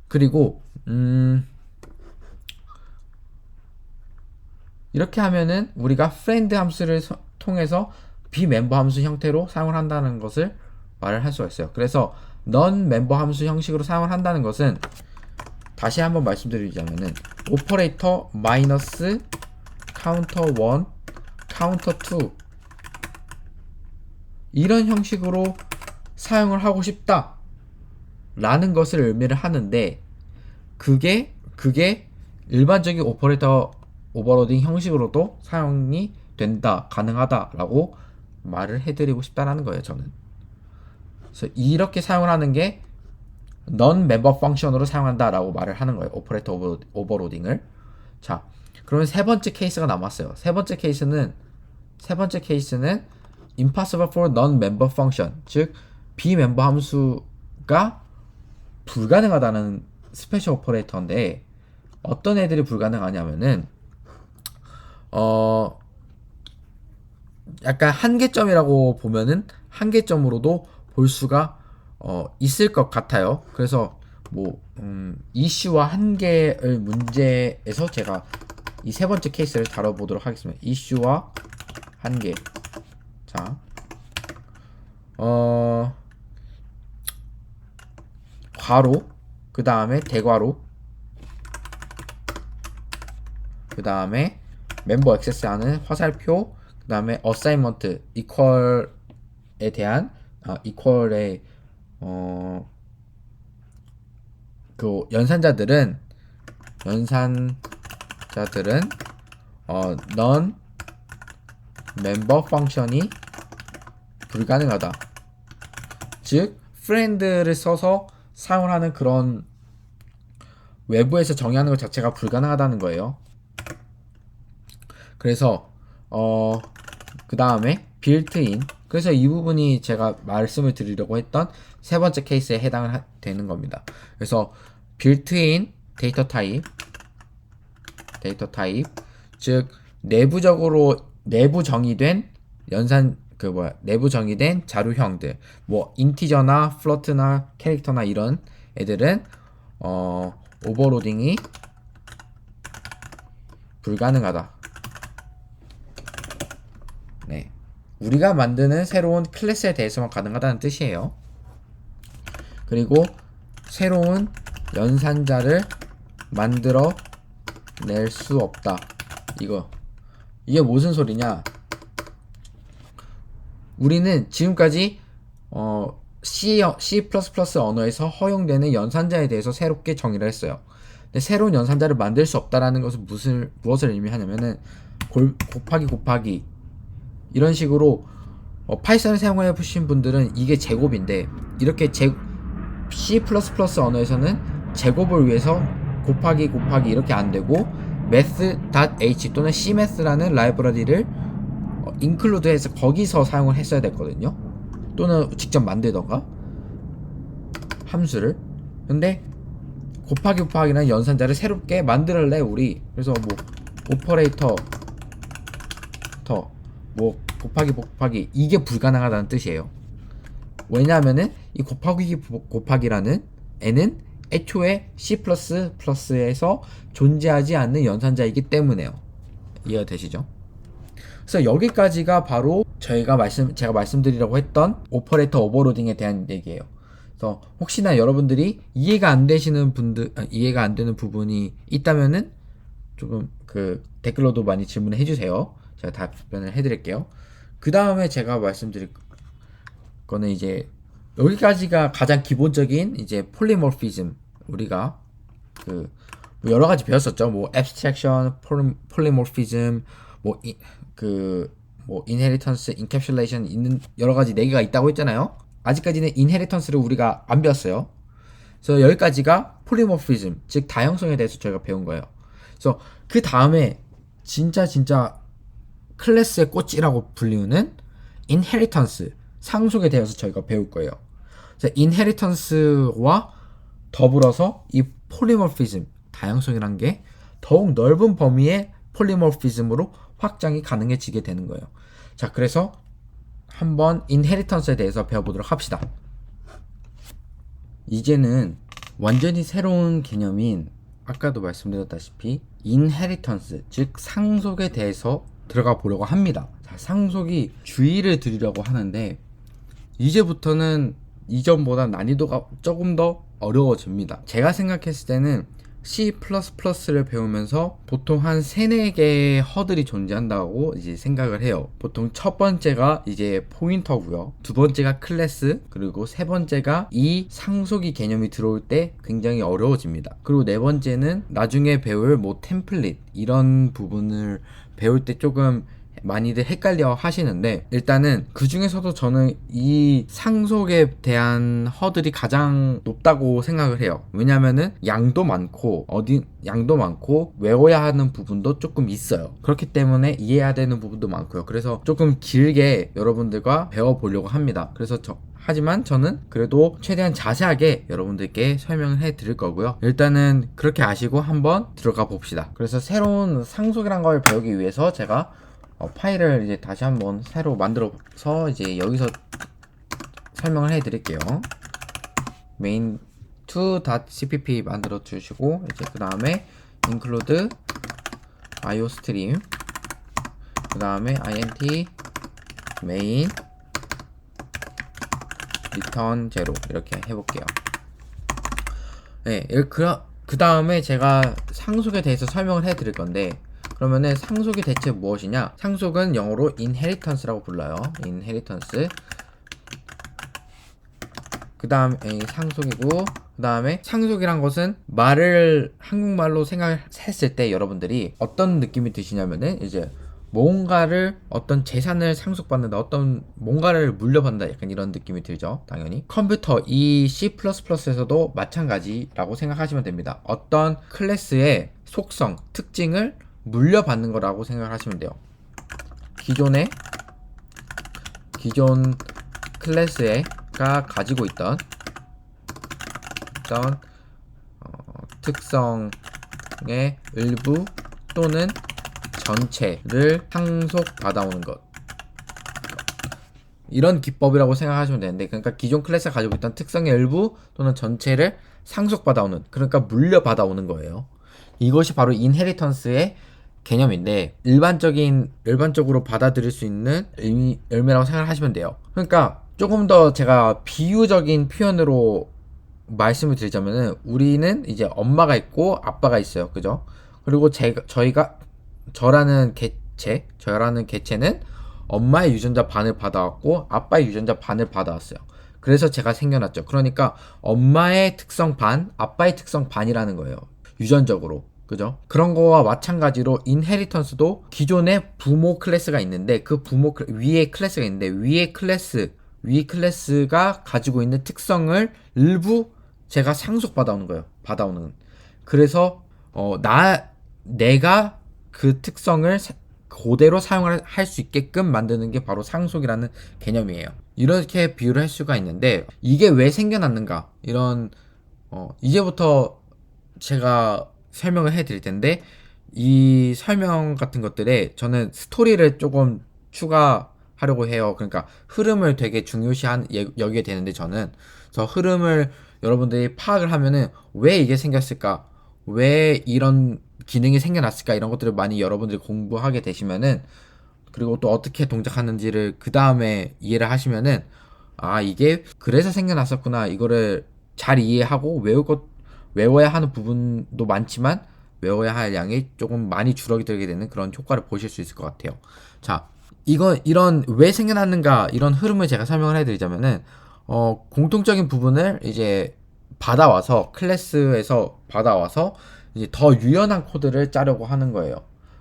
그리고 이렇게 하면은 우리가 friend 함수를 통해서 비멤버 함수 형태로 사용을 한다는 것을 말을 할 수가 있어요. 그래서 non member 함수 형식으로 사용을 한다는 것은 다시 한번 말씀드리자면은 오퍼레이터 마이너스 카운터 1 카운터 2 이런 형식으로 사용을 하고 싶다 라는 것을 의미를 하는데 그게 일반적인 오퍼레이터 오버로딩 형식으로도 사용이 된다, 가능하다 라고 말을 해드리고 싶다라는 거예요. 저는 그래서 이렇게 사용을 하는 게 non-member function으로 사용한다 라고 말을 하는 거예요. 오퍼레이터 오버로딩을. 자, 그러면 세 번째 케이스가 남았어요. 세 번째 케이스는 impossible for non-member function, 즉 비멤버 함수가 불가능하다는 스페셜 오퍼레이터인데 어떤 애들이 불가능하냐면은 약간 한계점이라고 보면은 한계점으로도 볼 수가 있을 것 같아요. 그래서 이슈와 한계의 문제에서 제가 이 세 번째 케이스를 다뤄보도록 하겠습니다. 이슈와 한계. 자, 괄호, 그 다음에 대괄호, 그 다음에 멤버 액세스하는 화살표, 그 다음에 어사이먼트, 이퀄에 대한 이퀄의 그 연산자들은 non 멤버 펑션이 불가능하다. 즉 friend를 써서 사용을 하는 그런 외부에서 정의하는 것 자체가 불가능하다는 거예요. 그래서 그 다음에 built-in, 그래서 이 부분이 제가 말씀을 드리려고 했던 세 번째 케이스에 해당을 되는 겁니다. 그래서 built-in 데이터 타입, 즉 내부 정의된 내부 정의된 자료형들, 뭐 인티저나 플로트나 캐릭터나 이런 애들은 오버로딩이 불가능하다. 네, 우리가 만드는 새로운 클래스에 대해서만 가능하다는 뜻이에요. 그리고 새로운 연산자를 만들어 낼 수 없다. 이게 무슨 소리냐? 우리는 지금까지 C++ 언어에서 허용되는 연산자에 대해서 새롭게 정의를 했어요. 근데 새로운 연산자를 만들 수 없다라는 것은 무엇을 의미하냐면은 곱하기 이런 식으로 파이썬을 사용해 보신 분들은 이게 제곱인데, 이렇게 C++ 언어에서는 제곱을 위해서 곱하기 이렇게 안 되고 math.h 또는 cmath라는 라이브러리를 include해서 거기서 사용을 했어야 됐거든요. 또는 직접 만들던가 함수를. 근데 곱하기라는 연산자를 새롭게 만들래 우리. 그래서 뭐 오퍼레이터 뭐 곱하기 이게 불가능하다는 뜻이에요. 왜냐하면은 이 곱하기라는 애는 애초에 C++에서 존재하지 않는 연산자이기 때문에요. 이해가 되시죠? 그래서 여기까지가 바로 제가 말씀드리려고 했던 오퍼레이터 오버로딩에 대한 얘기예요. 그래서 혹시나 여러분들이 이해가 안 되는 부분이 있다면은 조금 그 댓글로도 많이 질문을 해주세요. 제가 답변을 해드릴게요. 그 다음에 제가 말씀드릴 거는 이제 여기까지가 가장 기본적인 이제 폴리모피즘, 우리가 그 여러 가지 배웠었죠. 뭐 abstraction, polymorphism, 뭐 inheritance, encapsulation 있는 여러 가지 4개가 있다고 했잖아요. 아직까지는 inheritance를 우리가 안 배웠어요. 그래서 여기까지가 polymorphism, 즉 다형성에 대해서 저희가 배운 거예요. 그래서 그 다음에 진짜 클래스의 꽃이라고 불리우는 inheritance, 상속에 대해서 저희가 배울 거예요. 그래서 inheritance와 더불어서 이 polymorphism, 다양성이란 게 더욱 넓은 범위의 polymorphism으로 확장이 가능해지게 되는 거예요. 자, 그래서 한번 inheritance에 대해서 배워보도록 합시다. 이제는 완전히 새로운 개념인, 아까도 말씀드렸다시피 inheritance, 즉 상속에 대해서 들어가 보려고 합니다. 자, 상속이 주의를 드리려고 하는데 이제부터는 이전보다 난이도가 조금 더 어려워집니다. 제가 생각했을 때는 C++를 배우면서 보통 한 3-4개의 허들이 존재한다고 이제 생각을 해요. 보통 첫 번째가 이제 포인터고요. 두 번째가 클래스, 그리고 세 번째가 이 상속이 개념이 들어올 때 굉장히 어려워집니다. 그리고 네 번째는 나중에 배울 뭐 템플릿 이런 부분을 배울 때 조금 많이들 헷갈려 하시는데, 일단은 그 중에서도 저는 이 상속에 대한 허들이 가장 높다고 생각을 해요. 왜냐면은 양도 많고 외워야 하는 부분도 조금 있어요. 그렇기 때문에 이해해야 되는 부분도 많고요. 그래서 조금 길게 여러분들과 배워보려고 합니다. 그래서 하지만 저는 그래도 최대한 자세하게 여러분들께 설명을 해 드릴 거고요. 일단은 그렇게 아시고 한번 들어가 봅시다. 그래서 새로운 상속이란 걸 배우기 위해서 제가 파일을 이제 다시 한번 새로 만들어서 이제 여기서 설명을 해 드릴게요. main2.cpp 만들어 주시고, 이제 그 다음에 include iostream, 그 다음에 int main return 0 이렇게 해볼게요. 네, 그 다음에 제가 상속에 대해서 설명을 해드릴 건데, 그러면은 상속이 대체 무엇이냐? 상속은 영어로 inheritance라고 불러요. inheritance. 그 다음에 상속이고, 그 다음에 상속이란 것은 말을 한국말로 생각했을 때 여러분들이 어떤 느낌이 드시냐면은 이제 뭔가를, 어떤 재산을 상속받는다, 어떤 뭔가를 물려받는다, 약간 이런 느낌이 들죠. 당연히 컴퓨터 이 C++에서도 마찬가지라고 생각하시면 됩니다. 어떤 클래스의 속성, 특징을 물려받는 거라고 생각하시면 돼요. 기존 클래스가 가지고 있던 특성의 일부 또는 전체를 상속받아오는 것, 이런 기법이라고 생각하시면 되는데, 그러니까 기존 클래스가 가지고 있던 특성의 일부 또는 전체를 상속받아오는, 그러니까 물려받아오는 거예요. 이것이 바로 인헤리턴스의 개념인데, 일반적으로 받아들일 수 있는 의미라고 생각하시면 돼요. 그러니까 조금 더 제가 비유적인 표현으로 말씀을 드리자면은, 우리는 이제 엄마가 있고 아빠가 있어요. 그죠? 그리고 저라는 개체는 엄마의 유전자 반을 받아왔고 아빠의 유전자 반을 받아왔어요. 그래서 제가 생겨났죠. 그러니까 엄마의 특성 반, 아빠의 특성 반이라는 거예요. 유전적으로. 그죠? 그런 거와 마찬가지로 인헤리턴스도 기존의 부모 클래스가 있는데, 그 위에 클래스가 있는데, 위 클래스가 가지고 있는 특성을 일부 제가 상속받아오는 거예요. 그래서 내가 그 특성을 그대로 사용을 할 수 있게끔 만드는 게 바로 상속이라는 개념이에요. 이렇게 비유를 할 수가 있는데, 이게 왜 생겨났는가, 이제부터 제가 설명을 해드릴 텐데, 이 설명 같은 것들에 저는 스토리를 조금 추가하려고 해요. 그러니까 흐름을 되게 여기게 되는데, 그래서 흐름을 여러분들이 파악을 하면은 왜 이게 생겼을까, 왜 이런 기능이 생겨났을까, 이런 것들을 많이 여러분들이 공부하게 되시면은, 그리고 또 어떻게 동작하는지를 그 다음에 이해를 하시면은, 이게 그래서 생겨났었구나, 이거를 잘 이해하고 외워야 하는 부분도 많지만 외워야 할 양이 조금 많이 줄어들게 되는 그런 효과를 보실 수 있을 것 같아요. 자, 이런 왜 생겨났는가, 이런 흐름을 제가 설명을 해드리자면은, 공통적인 부분을 이제 클래스에서 받아와서 이제 더 유연한 코드를 짜려고 하는 거예요.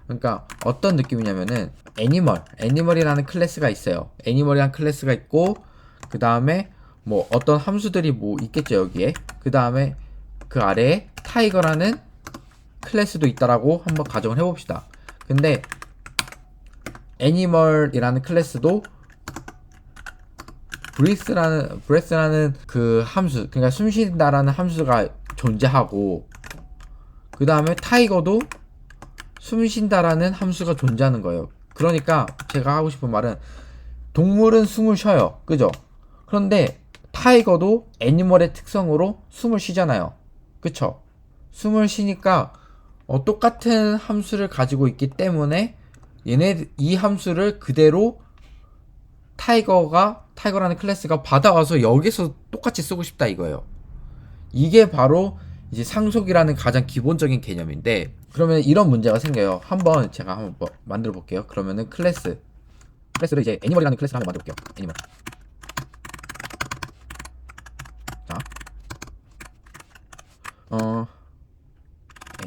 그러니까 어떤 느낌이냐면은, 애니멀이라는 클래스가 있어요. 애니멀이라는 클래스가 있고, 그 다음에 뭐 어떤 함수들이 뭐 있겠죠, 여기에. 그 다음에 그 아래에 타이거라는 클래스도 있다라고 한번 가정을 해봅시다. 근데 애니멀이라는 클래스도 breath라는 그 함수, 그러니까 숨쉰다라는 함수가 존재하고, 그 다음에 타이거도 숨쉰다라는 함수가 존재하는 거예요. 그러니까 제가 하고 싶은 말은, 동물은 숨을 쉬어요. 그죠? 그런데 타이거도 애니멀의 특성으로 숨을 쉬잖아요. 그쵸? 숨을 쉬니까 똑같은 함수를 가지고 있기 때문에 이 함수를 그대로 타이거라는 클래스가 받아와서 여기서 똑같이 쓰고 싶다, 이거예요. 이게 바로 이제 상속이라는 가장 기본적인 개념인데, 그러면 이런 문제가 생겨요. 제가 한번 만들어 볼게요. 그러면은 클래스를 이제 애니멀이라는 클래스를 한번 만들어 볼게요. 애니멀. 자,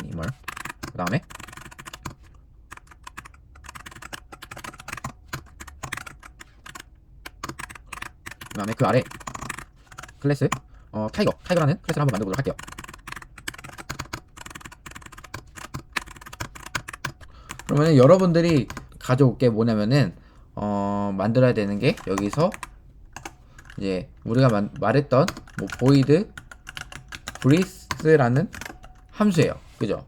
애니멀. 그 다음에 그 아래 클래스 타이거라는 클래스를 한번 만들어 보도록 할게요. 그러면 여러분들이 가져올 게 뭐냐면은, 만들어야 되는 게, 여기서 이제 우리가 말했던 뭐 void breath라는 함수예요. 그죠?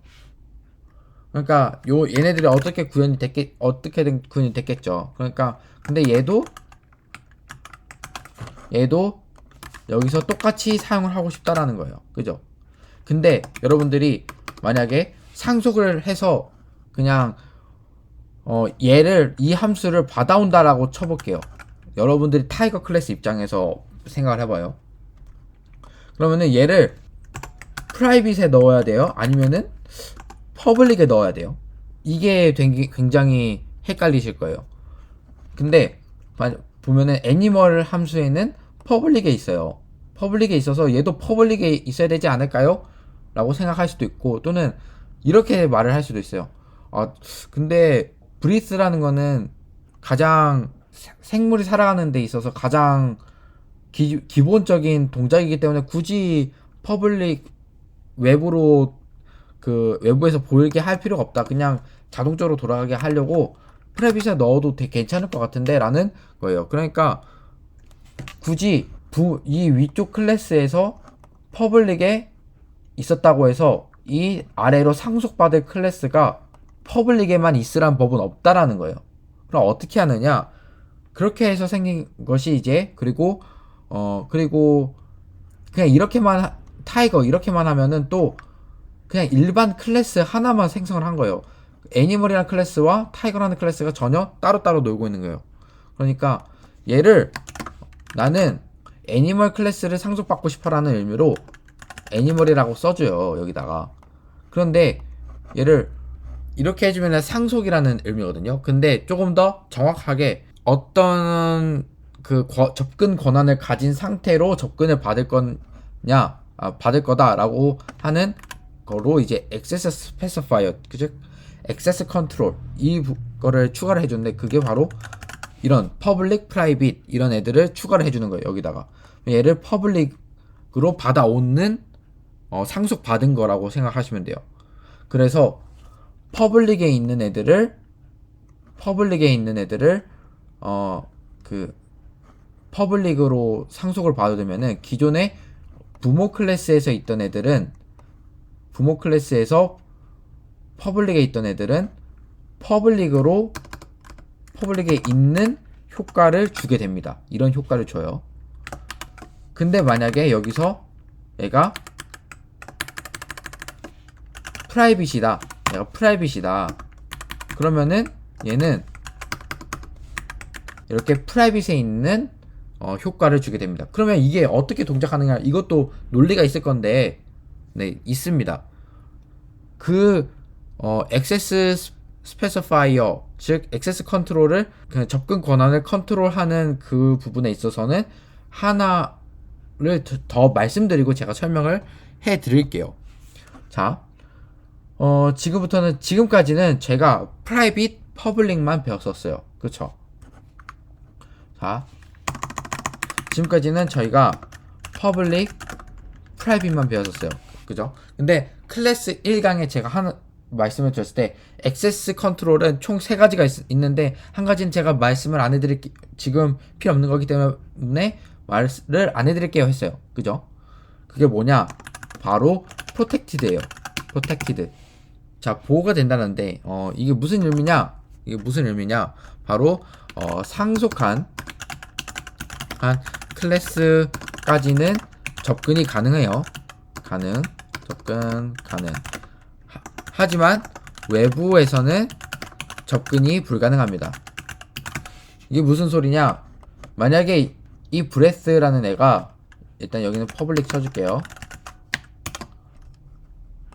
그러니까 얘네들이 어떻게든 구현이 됐겠죠. 그러니까 근데 얘도 여기서 똑같이 사용을 하고 싶다라는 거예요. 그죠? 근데 여러분들이 만약에 상속을 해서 그냥 이 함수를 받아온다라고 쳐볼게요. 여러분들이 타이거 클래스 입장에서 생각을 해봐요. 그러면은 얘를 프라이빗에 넣어야 돼요? 아니면은 퍼블릭에 넣어야 돼요? 이게 굉장히 헷갈리실 거예요. 근데 보면은 애니멀 함수에는 퍼블릭에 있어요. 퍼블릭에 있어서 얘도 퍼블릭에 있어야 되지 않을까요? 라고 생각할 수도 있고, 또는 이렇게 말을 할 수도 있어요. 근데 브리스라는 거는 가장 생물이 살아가는 데 있어서 가장 기본적인 동작이기 때문에 굳이 퍼블릭 외부로 외부에서 보이게 할 필요가 없다. 그냥 자동적으로 돌아가게 하려고 프라이빗에 넣어도 되게 괜찮을 것 같은데 라는 거예요. 그러니까 굳이 이 위쪽 클래스에서 퍼블릭에 있었다고 해서 이 아래로 상속받을 클래스가 퍼블릭에만 있으란 법은 없다라는 거예요. 그럼 어떻게 하느냐? 그렇게 해서 생긴 것이 이제 그리고 그냥 이렇게만 타이거 이렇게만 하면은 또 그냥 일반 클래스 하나만 생성을 한 거예요. 애니멀이라는 클래스와 타이거라는 클래스가 전혀 따로따로 놀고 있는 거예요. 그러니까 얘를 나는 애니멀 클래스를 상속받고 싶어라는 의미로 애니멀이라고 써줘요, 여기다가. 그런데 얘를 이렇게 해주면 상속이라는 의미거든요. 근데 조금 더 정확하게 어떤 접근 권한을 가진 상태로 접근을 받을 거냐, 받을 거다라고 하는 거로 이제 액세스 스페시파이어, 즉 액세스 컨트롤 이거를 추가를 해주는데, 그게 바로 이런 퍼블릭, 프라이빗 이런 애들을 추가를 해주는 거예요. 여기다가 얘를 퍼블릭으로 받아오는 상속 받은 거라고 생각하시면 돼요. 그래서 퍼블릭에 있는 애들을 퍼블릭으로 상속을 받으면은 기존에 부모 클래스에서 있던 애들은 부모 클래스에서 퍼블릭에 있던 애들은 퍼블릭에 있는 효과를 주게 됩니다. 이런 효과를 줘요. 근데 만약에 여기서 얘가 프라이빗이다. 그러면은 얘는 이렇게 프라이빗에 있는 효과를 주게 됩니다. 그러면 이게 어떻게 동작하느냐, 이것도 논리가 있을 건데, 네, 있습니다. 액세스 스페시파이어, 즉 액세스 컨트롤을 그냥 접근 권한을 컨트롤하는 그 부분에 있어서는 하나를 더 말씀드리고 제가 설명을 해 드릴게요. 자, 지금까지는 제가 프라이빗, 퍼블릭만 배웠었어요. 그쵸? 자, 지금까지는 저희가 퍼블릭, 프라이빗만 배웠었어요. 그죠? 근데 클래스 1강에 제가 말씀을 드렸을 때 액세스 컨트롤은 총 3가지가 있는데 한 가지는 제가 말씀을 안 해드릴게요. 지금 필요 없는 거기 때문에 말을 안 해드릴게요 했어요. 그죠? 그게 뭐냐? 바로 프로텍티드예요. 프로텍티드. 자, 보호가 된다는데 이게 무슨 의미냐? 바로 상속한 클래스까지는 접근이 가능해요. 접근 가능. 하지만 외부에서는 접근이 불가능합니다. 이게 무슨 소리냐? 만약에 이 브레스라는 애가, 일단 여기는 퍼블릭 쳐줄게요.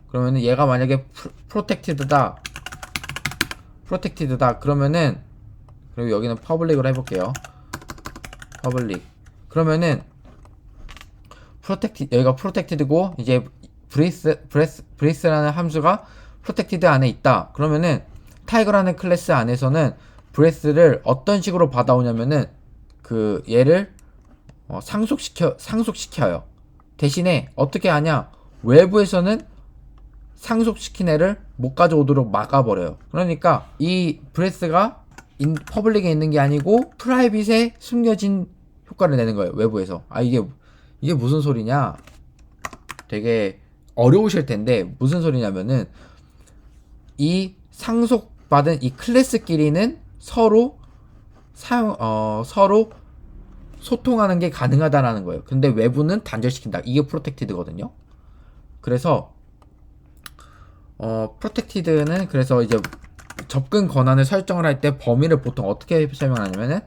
그러면은 얘가 만약에 프로텍티드다 그러면은, 그리고 여기는 퍼블릭으로 해볼게요. 퍼블릭. 그러면은 여기가 프로텍티드고 이제 브레스라는 함수가 프로텍티드 안에 있다. 그러면은 타이거라는 클래스 안에서는 브레스를 어떤 식으로 받아오냐면은 얘를 상속시켜요. 대신에 어떻게 하냐? 외부에서는 상속시킨 애를 못 가져오도록 막아버려요. 그러니까 이 브레스가 퍼블릭에 있는 게 아니고 프라이빗에 숨겨진 효과를 내는 거예요. 외부에서. 이게 무슨 소리냐? 되게 어려우실 텐데, 무슨 소리냐면은 이 상속받은 이 클래스끼리는 서로 소통하는 게 가능하다라는 거예요. 근데 외부는 단절시킨다. 이게 프로텍티드거든요. 그래서 프로텍티드는 그래서 이제 접근 권한을 설정을 할 때 범위를 보통 어떻게 설명하냐면은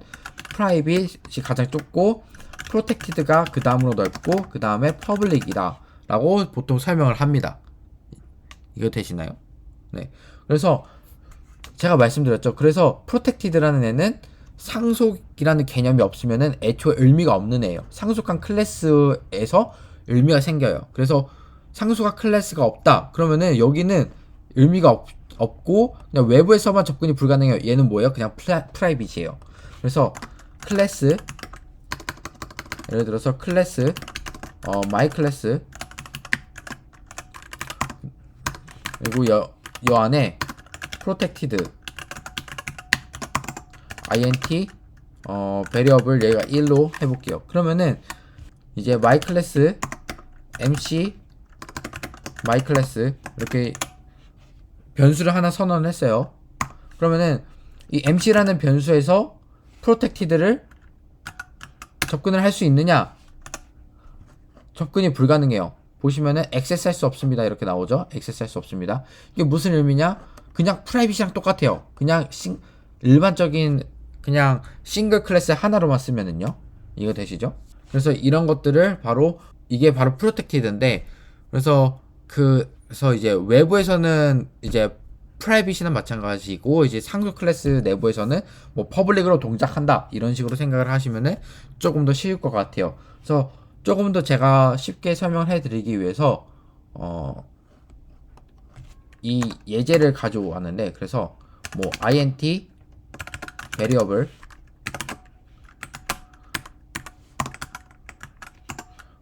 private이 가장 좁고 protected가 그 다음으로 넓고 그 다음에 public이다 라고 보통 설명을 합니다. 이거 되시나요? 네. 그래서 제가 말씀드렸죠. 그래서 protected라는 애는 상속이라는 개념이 없으면은 애초에 의미가 없는 애예요. 상속한 클래스에서 의미가 생겨요. 그래서 상속한 클래스가 없다. 그러면은 여기는 의미가 없고 그냥 외부에서만 접근이 불가능해요. 얘는 뭐예요? 그냥 프라이빗이에요. 그래서 클래스 예를 들어서 클래스 my 클래스 그리고 여 안에 protected int variable 얘가 1로 해볼게요. 그러면은 이제 my 클래스 mc my 클래스 이렇게 변수를 하나 선언했어요. 그러면은 이 mc라는 변수에서 protected를 접근을 할 수 있느냐? 접근이 불가능해요. 보시면은 액세스 할 수 없습니다. 이렇게 나오죠. 액세스 할 수 없습니다. 이게 무슨 의미냐? 그냥 프라이빗이랑 똑같아요. 그냥 일반적인 그냥 싱글 클래스 하나로만 쓰면은요. 이거 되시죠? 그래서 이런 것들을 이게 바로 프로텍티드인데 그래서 이제 외부에서는 이제 프라이빗이나 마찬가지고 이제 상속 클래스 내부에서는 뭐 퍼블릭으로 동작한다 이런 식으로 생각을 하시면은 조금 더 쉬울 것 같아요. 그래서 조금 더 제가 쉽게 설명을 해드리기 위해서 이 예제를 가져왔는데 그래서 뭐 int variable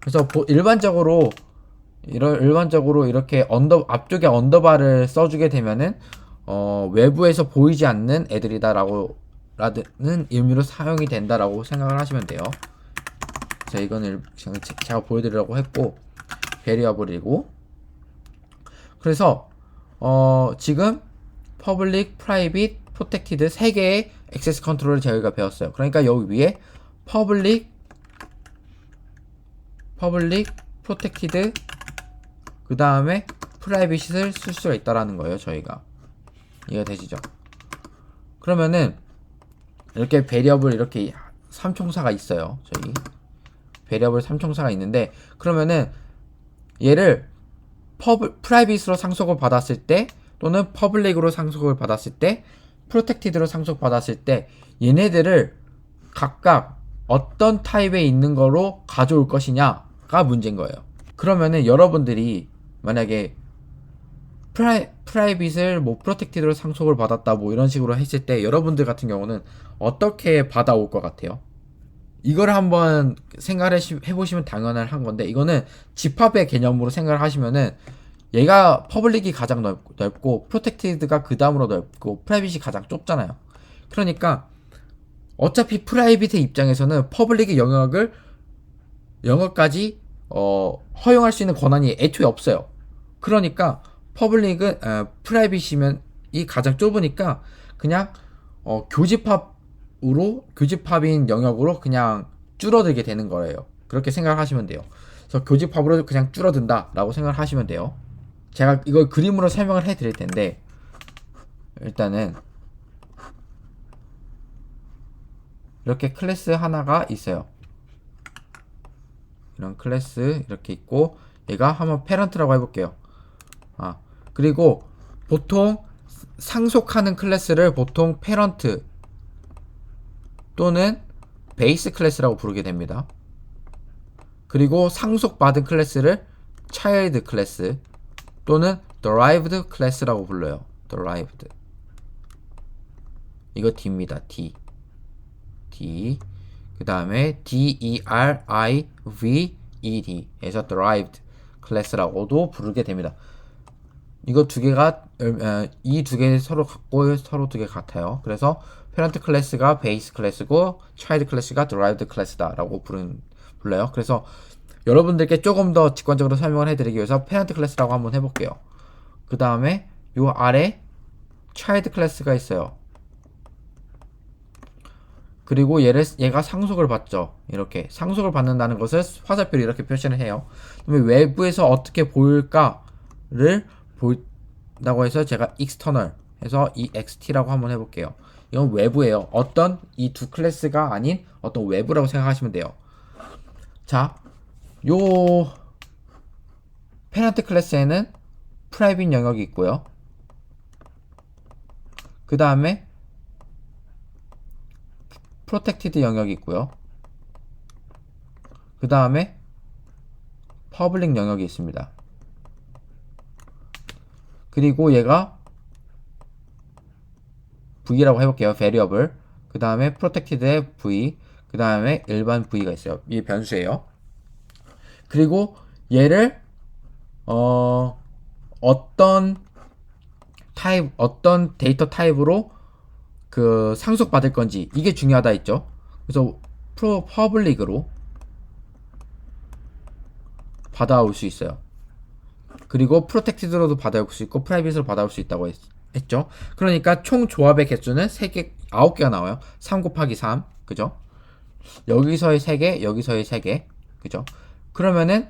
그래서 일반적으로 이렇게 앞쪽에 언더바를 써주게 되면은 외부에서 보이지 않는 애들이다라는 의미로 사용이 된다라고 생각을 하시면 돼요. 자, 이거는 제가 보여드리려고 했고 variable이고 그래서 지금 public, private, protected 3개의 액세스 컨트롤을 저희가 배웠어요. 그러니까 여기 위에 public, protected 그 다음에 private을 쓸 수가 있다라는 거예요. 저희가 이해가 되시죠? 그러면은 이렇게 variable 이렇게 3총사가 있어요. 저희 variable 3총사가 있는데 그러면은 얘를 private로 상속을 받았을 때 또는 public으로 상속을 받았을 때 protected로 상속받았을 때 얘네들을 각각 어떤 타입에 있는 거로 가져올 것이냐가 문제인 거예요. 그러면은 여러분들이 만약에 프라이빗을 뭐 프로텍티드로 상속을 받았다 뭐 이런 식으로 했을 때 여러분들 같은 경우는 어떻게 받아올 것 같아요? 이걸 한번 생각을 해보시면 당연한 건데 이거는 집합의 개념으로 생각을 하시면은 얘가 퍼블릭이 가장 넓고 프로텍티드가 그 다음으로 넓고 프라이빗이 가장 좁잖아요. 그러니까 어차피 프라이빗의 입장에서는 퍼블릭의 영역까지 허용할 수 있는 권한이 애초에 없어요. 그러니까 퍼블릭은 프라이빗이면 이 가장 좁으니까 그냥 교집합인 영역으로 그냥 줄어들게 되는 거예요. 그렇게 생각하시면 돼요. 그래서 교집합으로 그냥 줄어든다라고 생각하시면 돼요. 제가 이걸 그림으로 설명을 해드릴 텐데 일단은 이렇게 클래스 하나가 있어요. 이런 클래스 이렇게 있고 얘가 한번 페런트라고 해볼게요. 그리고 보통 상속하는 클래스를 보통 페런트 또는 베이스 클래스라고 부르게 됩니다. 그리고 상속받은 클래스를 차일드 클래스 또는 derived 클래스라고 불러요. derived 이거 D입니다. D 그 다음에 derived 에서 derived 클래스라고도 부르게 됩니다. 이거 두 개가 이 두 개 서로 같고 서로 두 개 같아요. 그래서 parent 클래스가 베이스 클래스고 child 클래스가 derived 클래스다라고 불러요. 그래서 여러분들께 조금 더 직관적으로 설명을 해드리기 위해서 parent 클래스라고 한번 해볼게요. 그 다음에 요 아래 child 클래스가 있어요. 그리고 얘가 상속을 받죠. 이렇게 상속을 받는다는 것을 화살표로 이렇게 표시를 해요. 그러면 외부에서 어떻게 보일까를 보인다고 해서 제가 external 해서 ext라고 한번 해볼게요. 이건 외부예요. 어떤 이 두 클래스가 아닌 어떤 외부라고 생각하시면 돼요. 자, 요 페넌트 클래스에는 프라이빗 영역이 있고요. 그 다음에 프로텍티드 영역이 있고요. 그 다음에 퍼블릭 영역이 있습니다. 그리고 얘가 V라고 해볼게요. variable. 그 다음에 protected의 V. 그 다음에 일반 V가 있어요. 이게 변수예요. 그리고 얘를 어떤 타입, 어떤 데이터 타입으로 그 상속받을 건지 이게 중요하다 했죠. 그래서 퍼블릭으로 받아올 수 있어요. 그리고 프로텍티드로도 받아올 수 있고 프라이빗으로 받아올 수 있다고 했죠. 그러니까 총 조합의 개수는 3개, 9개가 나와요. 3 곱하기 3. 그죠? 여기서의 3개, 여기서의 3개. 그죠? 그러면은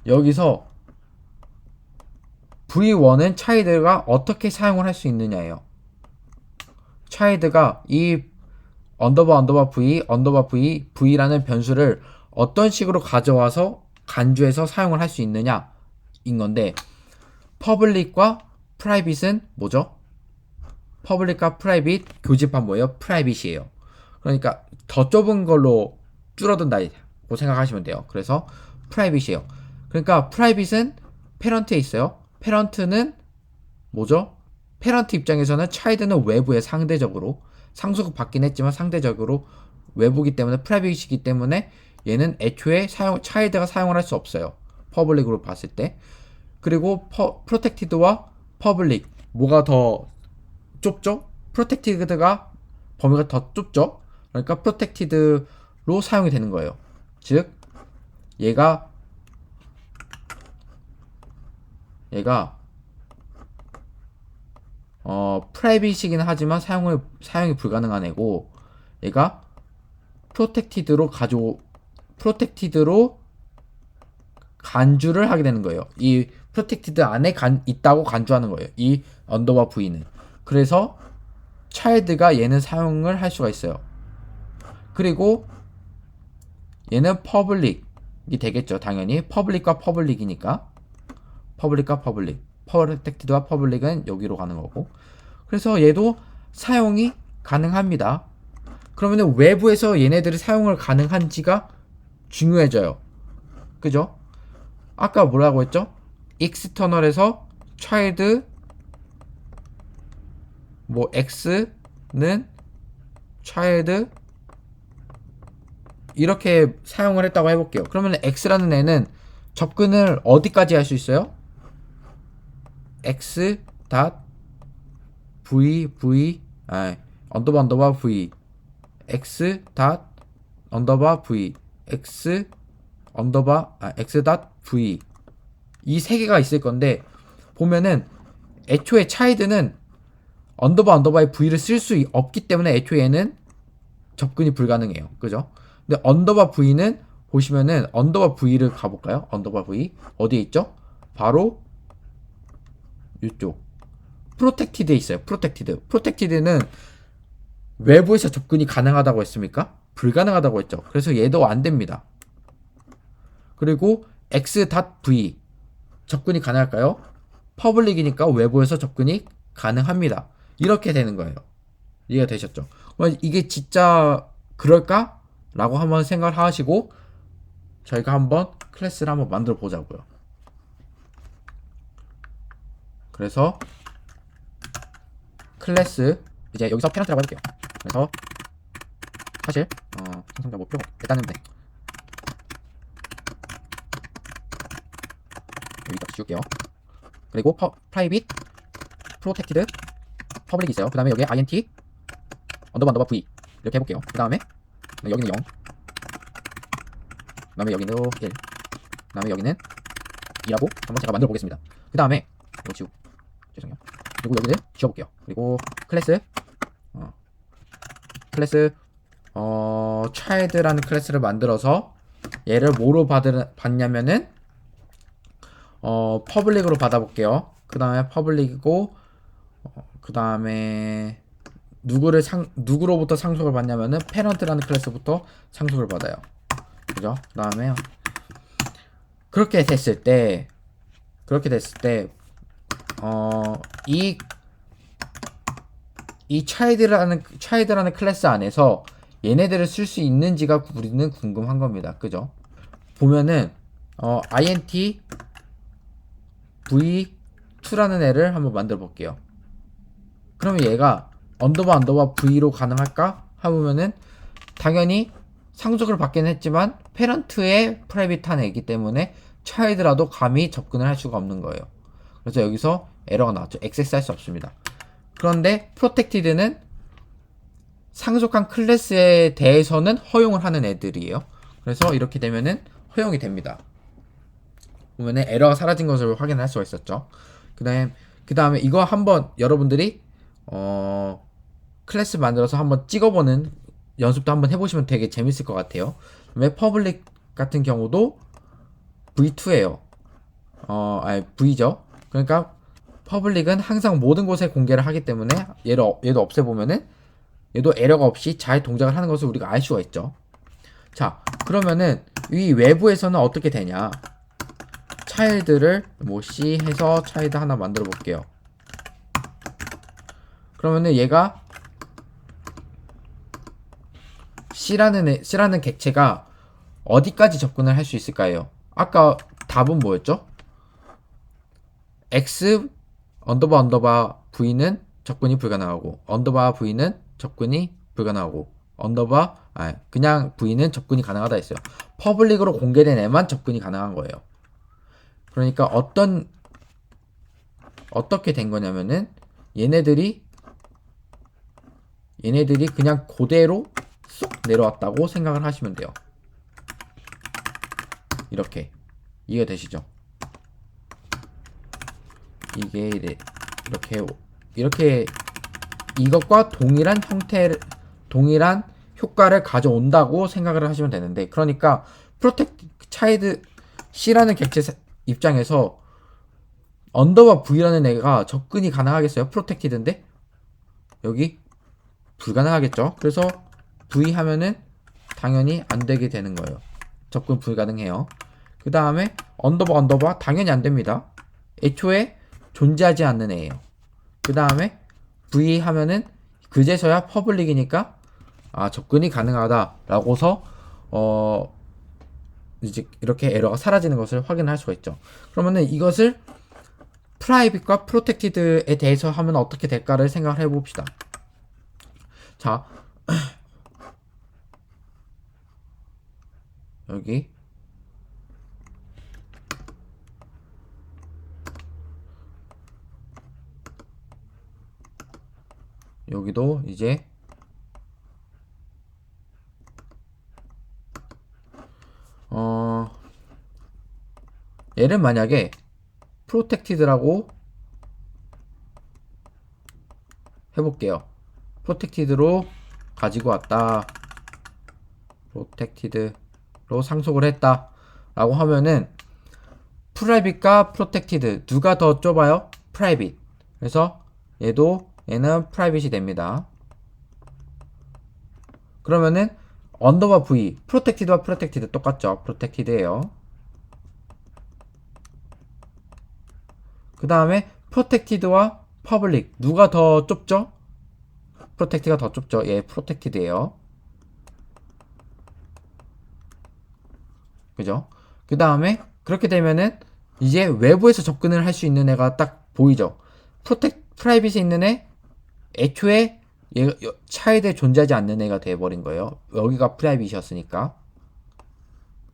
여기서 V1은 차일드가 어떻게 사용을 할 수 있느냐예요. 차일드가 이 언더바 V, 언더바 V, V라는 변수를 어떤 식으로 가져와서 간주해서 사용을 할 수 있느냐 인 건데, 퍼블릭과 프라이빗은 뭐죠? 퍼블릭과 프라이빗 교집합 뭐예요? 프라이빗이에요. 그러니까 더 좁은 걸로 줄어든다고 생각하시면 돼요. 그래서 프라이빗이에요. 그러니까 프라이빗은 페런트에 있어요. 페런트는 뭐죠? 페런트 입장에서는 차일드는 외부에 상대적으로 상속 받긴 했지만 상대적으로 외부기 때문에 프라이빗이기 때문에 얘는 애초에 차일드가 사용을 할 수 없어요. 퍼블릭으로 봤을 때. 그리고 프로텍티드와 퍼블릭 뭐가 더 좁죠? 프로텍티드가 범위가 더 좁죠? 그러니까 프로텍티드로 사용이 되는 거예요. 즉 얘가 프라이빗이긴 하지만 사용이 불가능한 애고, 얘가 프로텍티드로 간주를 하게 되는 거예요. 이 프로텍티드 안에 있다고 간주하는 거예요. 이 언더바 V는. 그래서 차일드가 얘는 사용을 할 수가 있어요. 그리고 얘는 퍼블릭이 되겠죠. 당연히 퍼블릭과 퍼블릭이니까. 퍼블릭과 퍼블릭. 프로텍티드와 퍼블릭은 여기로 가는 거고. 그래서 얘도 사용이 가능합니다. 그러면 외부에서 얘네들이 사용을 가능한지가 중요해져요. 그죠? 아까 뭐라고 했죠? external에서 child 뭐 x는 child 이렇게 사용을 했다고 해볼게요. 그러면 x라는 애는 접근을 어디까지 할 수 있어요? x 언더바 v x 언더바 v x v 이 세 개가 있을 건데, 보면은 애초에 차일드는 언더바의 v를 쓸 수 없기 때문에 애초에 얘는 접근이 불가능해요. 그죠? 근데 언더바 v는 보시면은 언더바 v를 가볼까요? 언더바 v 어디에 있죠? 바로 이쪽 프로텍티드에 있어요. 프로텍티드는 외부에서 접근이 가능하다고 했습니까? 불가능하다고 했죠. 그래서 얘도 안 됩니다. 그리고 x.v 접근이 가능할까요? 퍼블릭이니까 외부에서 접근이 가능합니다. 이렇게 되는 거예요. 이해가 되셨죠? 이게 진짜 그럴까? 라고 한번 생각을 하시고 저희가 한번 클래스를 한번 만들어 보자고요. 그래서 클래스 이제 여기서 페넌트라고 해볼게요. 그래서 사실 상상자 뭐 필요가 일단은 네. 여기다 지울게요. 그리고 프라이빗 프로텍티드 퍼블릭 있어요. 그 다음에 여기에 int 언더바 v 이렇게 해볼게요. 그 다음에 여기는 0, 그 다음에 여기는 1, 그 다음에 여기는 2라고 한번 제가 만들어 보겠습니다. 그 다음에 이거 죄송해요. 그리고 여기를 지워볼게요. 그리고 클래스 child라는 클래스를 만들어서 얘를 뭐로 받냐면은 퍼블릭으로 받아볼게요. 그 다음에 퍼블릭이고 그 다음에 누구로부터 상속을 받냐면은 페런트라는 클래스부터 상속을 받아요. 그죠? 그다음에 그렇게 됐을 때 이 차이드라는 클래스 안에서 얘네들을 쓸 수 있는지가 우리는 궁금한 겁니다. 그죠? 보면은 int v2라는 애를 한번 만들어 볼게요. 그러면 얘가 언더바 v로 가능할까? 해보면은 당연히 상속을 받긴 했지만 페런트의 프라이빗한 애기 때문에 차이드라도 감히 접근을 할 수가 없는 거예요. 그래서 여기서 에러가 나왔죠. 액세스 할 수 없습니다. 그런데 프로텍티드는 상속한 클래스에 대해서는 허용을 하는 애들이에요. 그래서 이렇게 되면은 허용이 됩니다. 보면은 에러가 사라진 것을 확인할 수가 있었죠. 그 다음에 이거 한번 여러분들이 클래스 만들어서 한번 찍어보는 연습도 한번 해보시면 되게 재밌을 것 같아요. 왜 퍼블릭 같은 경우도 v2예요. v죠. 그러니까 퍼블릭은 항상 모든 곳에 공개를 하기 때문에 얘도 없애보면은 얘도 에러가 없이 잘 동작을 하는 것을 우리가 알 수가 있죠. 자, 그러면은 이 외부에서는 어떻게 되냐? 차일드를 뭐 C 해서 차일드 하나 만들어 볼게요. 그러면은 얘가 C라는 객체가 어디까지 접근을 할 수 있을까요? 아까 답은 뭐였죠? X 언더바 V는 접근이 불가능하고 언더바 V는 접근이 불가능하고 그냥 V는 접근이 가능하다 했어요. 퍼블릭으로 공개된 애만 접근이 가능한 거예요. 그러니까 어떻게 된 거냐면은 얘네들이 그냥 그대로 쏙 내려왔다고 생각을 하시면 돼요. 이렇게 이해되시죠? 이게 이렇게 이것과 동일한 효과를 가져온다고 생각을 하시면 되는데, 그러니까 차이드 C라는 객체 입장에서 언더바 V라는 애가 접근이 가능하겠어요? 프로텍티드인데 여기 불가능하겠죠? 그래서 V 하면은 당연히 안 되게 되는 거예요. 접근 불가능해요. 그 다음에 언더바 당연히 안 됩니다. 애초에 존재하지 않는 애예요. 그 다음에 V 하면은 그제서야 퍼블릭이니까 접근이 가능하다라고서 이제 이렇게 에러가 사라지는 것을 확인할 수가 있죠. 그러면은 이것을 프라이빗과 프로텍티드에 대해서 하면 어떻게 될까를 생각을 해봅시다. 자, 여기 여기도 이제 얘를 만약에 프로텍티드라고 해볼게요. 프로텍티드로 가지고 왔다. 프로텍티드로 상속을 했다. 라고 하면은 프라이빗과 프로텍티드 누가 더 좁아요? 프라이빗. 그래서 얘는 프라이빗이 됩니다. 그러면은 언더바 V 프로텍티드와 프로텍티드 똑같죠. 프로텍티드예요. 그 다음에 프로텍티드와 퍼블릭 누가 더 좁죠? 프로텍티드가 더 좁죠. 얘 프로텍티드예요. 그죠? 그 다음에 그렇게 되면은 이제 외부에서 접근을 할 수 있는 애가 딱 보이죠. 프라이빗에 있는 애 애초에 차이드에 존재하지 않는 애가 돼버린 거예요. 여기가 프라이빗이었으니까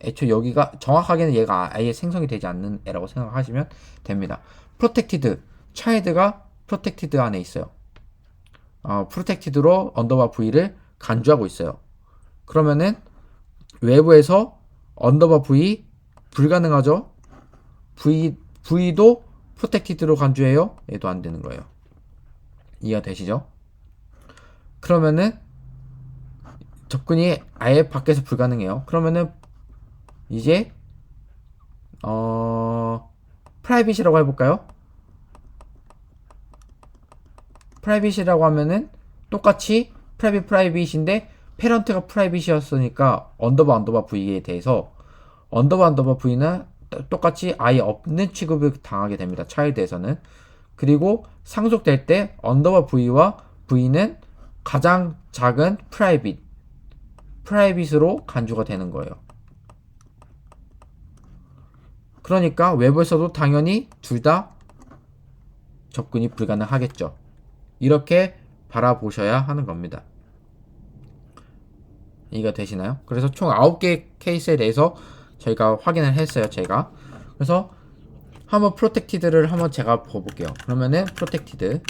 애초에 여기가 정확하게는 얘가 아예 생성이 되지 않는 애라고 생각하시면 됩니다. 프로텍티드 차이드가 프로텍티드 안에 있어요. 프로텍티드로 언더바 V를 간주하고 있어요. 그러면은 외부에서 언더바 V 불가능하죠. V도 프로텍티드로 간주해요. 얘도 안 되는 거예요. 이해가 되시죠? 그러면은 접근이 아예 밖에서 불가능해요. 그러면은 이제 프라이빗이라고 해볼까요? 프라이빗이라고 하면은 똑같이 프라이빗인데 페런트가 프라이빗이었으니까 언더바 v에 대해서 언더바 v는 똑같이 아예 없는 취급을 당하게 됩니다. 차일드에서는. 그리고 상속될 때 언더바 v와 v는 가장 작은 프라이빗으로 간주가 되는 거예요. 그러니까 외부에서도 당연히 둘 다 접근이 불가능하겠죠. 이렇게 바라보셔야 하는 겁니다. 이해가 되시나요? 그래서 총 9개 케이스에 대해서 저희가 확인을 했어요. 제가. 그래서 한번 프로텍티드를 한번 제가 봐볼게요. 그러면은 프로텍티드.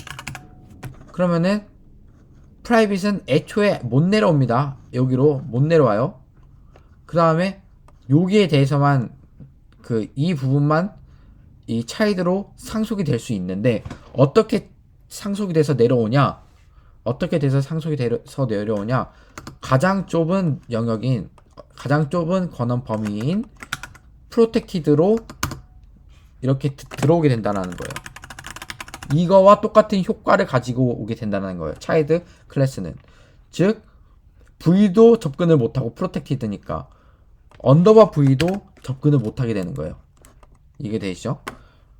그러면은 프라이빗은 애초에 못 내려옵니다. 여기로 못 내려와요. 그 다음에 여기에 대해서만 이 부분만 이 차이드로 상속이 될 수 있는데 어떻게 상속이 돼서 내려오냐? 어떻게 돼서 상속이 돼서 내려오냐? 가장 좁은 영역인 가장 좁은 권한 범위인 프로텍티드로 이렇게 들어오게 된다는 거예요. 이거와 똑같은 효과를 가지고 오게 된다는 거예요. 차일드 클래스는. 즉 V도 접근을 못하고 프로텍티드니까 언더바 V도 접근을 못하게 되는 거예요. 이게 되시죠?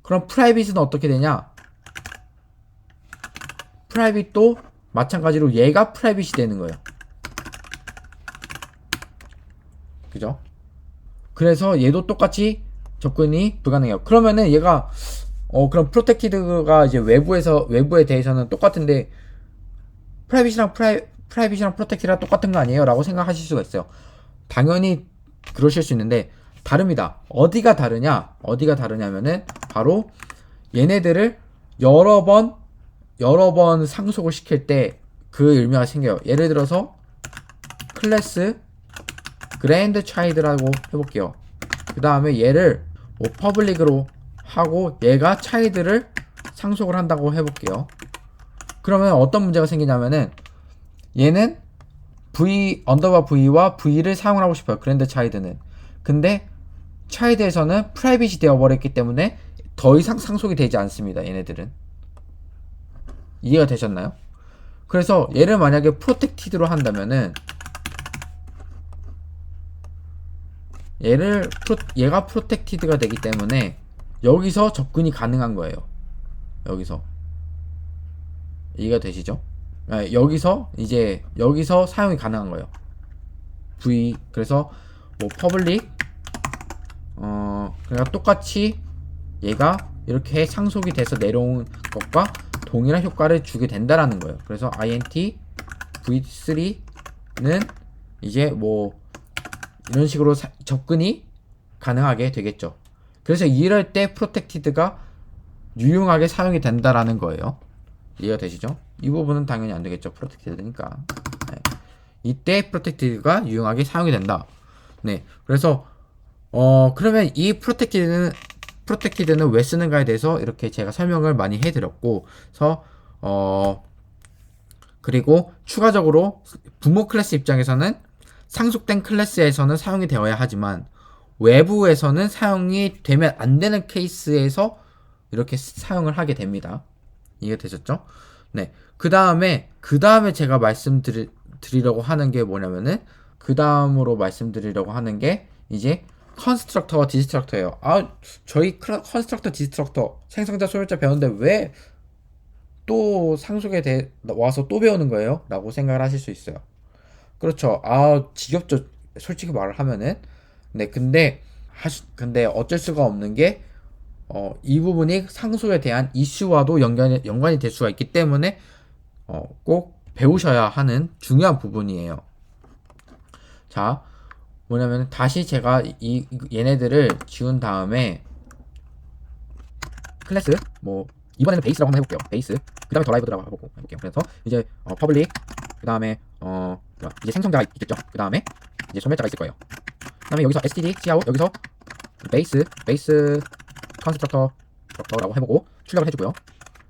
그럼 프라이빗은 어떻게 되냐? 프라이빗도 마찬가지로 얘가 프라이빗이 되는 거예요. 그죠? 그래서 얘도 똑같이 접근이 불가능해요. 그러면은 얘가 그럼 프로텍티드가 이제 외부에 대해서는 똑같은데 프라이빗이랑 프로텍티드랑 똑같은 거 아니에요? 라고 생각하실 수가 있어요. 당연히 그러실 수 있는데 다릅니다. 어디가 다르냐면은 바로 얘네들을 여러 번 상속을 시킬 때 그 의미가 생겨요. 예를 들어서 클래스 그랜드 차일드라고 해볼게요. 그 다음에 얘를 퍼블릭으로 하고 얘가 차일드를 상속을 한다고 해볼게요. 그러면 어떤 문제가 생기냐면은 얘는 언더바 V와 V를 사용을 하고 싶어요. 그랜드 차일드는. 근데 차일드에서는 프라이빗이 되어버렸기 때문에 더 이상 상속이 되지 않습니다. 얘네들은. 이해가 되셨나요? 그래서 얘를 만약에 프로텍티드로 한다면은 얘가 프로텍티드가 되기 때문에 여기서 접근이 가능한 거예요. 여기서. 이해가 되시죠? 여기서 사용이 가능한 거예요. 그래서 퍼블릭 그러니까 똑같이 얘가 이렇게 상속이 돼서 내려온 것과 동일한 효과를 주게 된다라는 거예요. 그래서 int v3는 이제 이런 식으로 접근이 가능하게 되겠죠. 그래서 이럴 때 프로텍티드가 유용하게 사용이 된다라는 거예요. 이해가 되시죠? 이 부분은 당연히 안 되겠죠. 프로텍티드니까. 네. 이때 프로텍티드가 유용하게 사용이 된다. 네. 그래서 그러면 이 프로텍티드는 왜 쓰는가에 대해서 이렇게 제가 설명을 많이 해드렸고, 그리고 추가적으로 부모 클래스 입장에서는 상속된 클래스에서는 사용이 되어야 하지만 외부에서는 사용이 되면 안 되는 케이스에서 이렇게 사용을 하게 됩니다. 이해되셨죠? 네. 그 다음에 제가 말씀드리려고 하는 게 뭐냐면은 이제 컨스트럭터와 디스트럭터예요. 저희 컨스트럭터, 디스트럭터 생성자, 소멸자 배웠는데 왜 또 상속에 와서 또 배우는 거예요? 라고 생각을 하실 수 있어요. 그렇죠. 지겹죠. 솔직히 말을 하면은. 네, 근데 어쩔 수가 없는 게, 이 부분이 상속에 대한 이슈와도 연관이 될 수가 있기 때문에, 꼭 배우셔야 하는 중요한 부분이에요. 자, 뭐냐면, 다시 제가 얘네들을 지운 다음에, 클래스, 이번에는 베이스라고 한번 해볼게요. 베이스. 그 다음에 더라이브드라고 해볼게요. 그래서, 이제, 퍼블릭, 그 다음에, 이제 생성자가 있겠죠. 그 다음에, 이제 소멸자가 있을 거예요. 그 다음에 여기서 std, cout, 여기서, 베이스 컨스트럭터라고 해보고, 출력을 해주고요.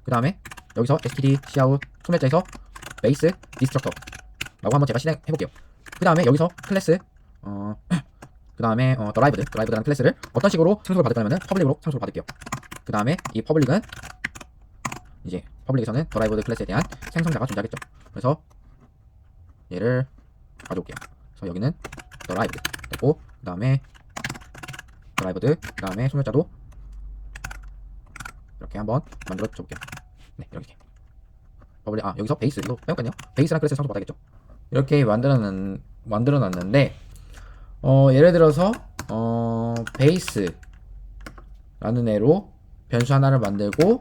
그 다음에, 여기서 std, cout, 소멸자에서, 베이스, 디스트럭터라고 한번 제가 실행해볼게요. 그 다음에, 여기서 클래스, 그 다음에, 더라이브드라는 클래스를 어떤 식으로 상속을 받을 거냐면은, 퍼블릭으로 상속을 받을게요. 그 다음에, 이 퍼블릭은, 이제, 퍼블릭에서는 더라이브드 클래스에 대한 생성자가 존재하겠죠. 그래서 얘를 가져올게요. 그래서 여기는 드라이브드 됐고, 그 다음에 드라이브드, 그 다음에 소멸자도 이렇게 한번 만들어 줘볼게요. 네, 이렇게. 여기서 베이스 이거 빼먹겠네요. 베이스랑 클래스 상속 받아야겠죠. 이렇게 만들어놨는데, 예를 들어서 베이스라는 애로 변수 하나를 만들고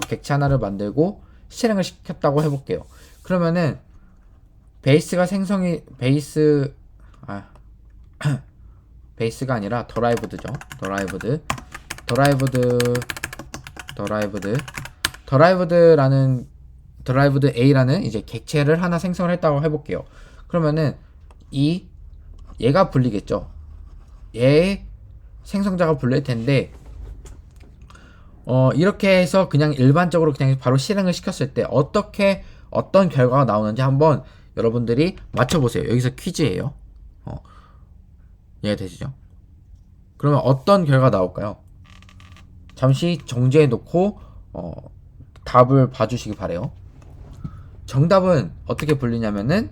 객체 하나를 만들고 실행을 시켰다고 해볼게요. 그러면은 베이스가 베이스가 아니라 드라이브드죠. 드라이브드 A라는 이제 객체를 하나 생성을 했다고 해볼게요. 그러면은 얘가 불리겠죠. 얘의 생성자가 불릴 텐데, 이렇게 해서 그냥 일반적으로 그냥 바로 실행을 시켰을 때 어떤 결과가 나오는지 한번 여러분들이 맞춰보세요. 여기서 퀴즈예요. 이해가 되시죠? 그러면 어떤 결과가 나올까요? 잠시 정지해 놓고 답을 봐주시기 바래요. 정답은 어떻게 불리냐면은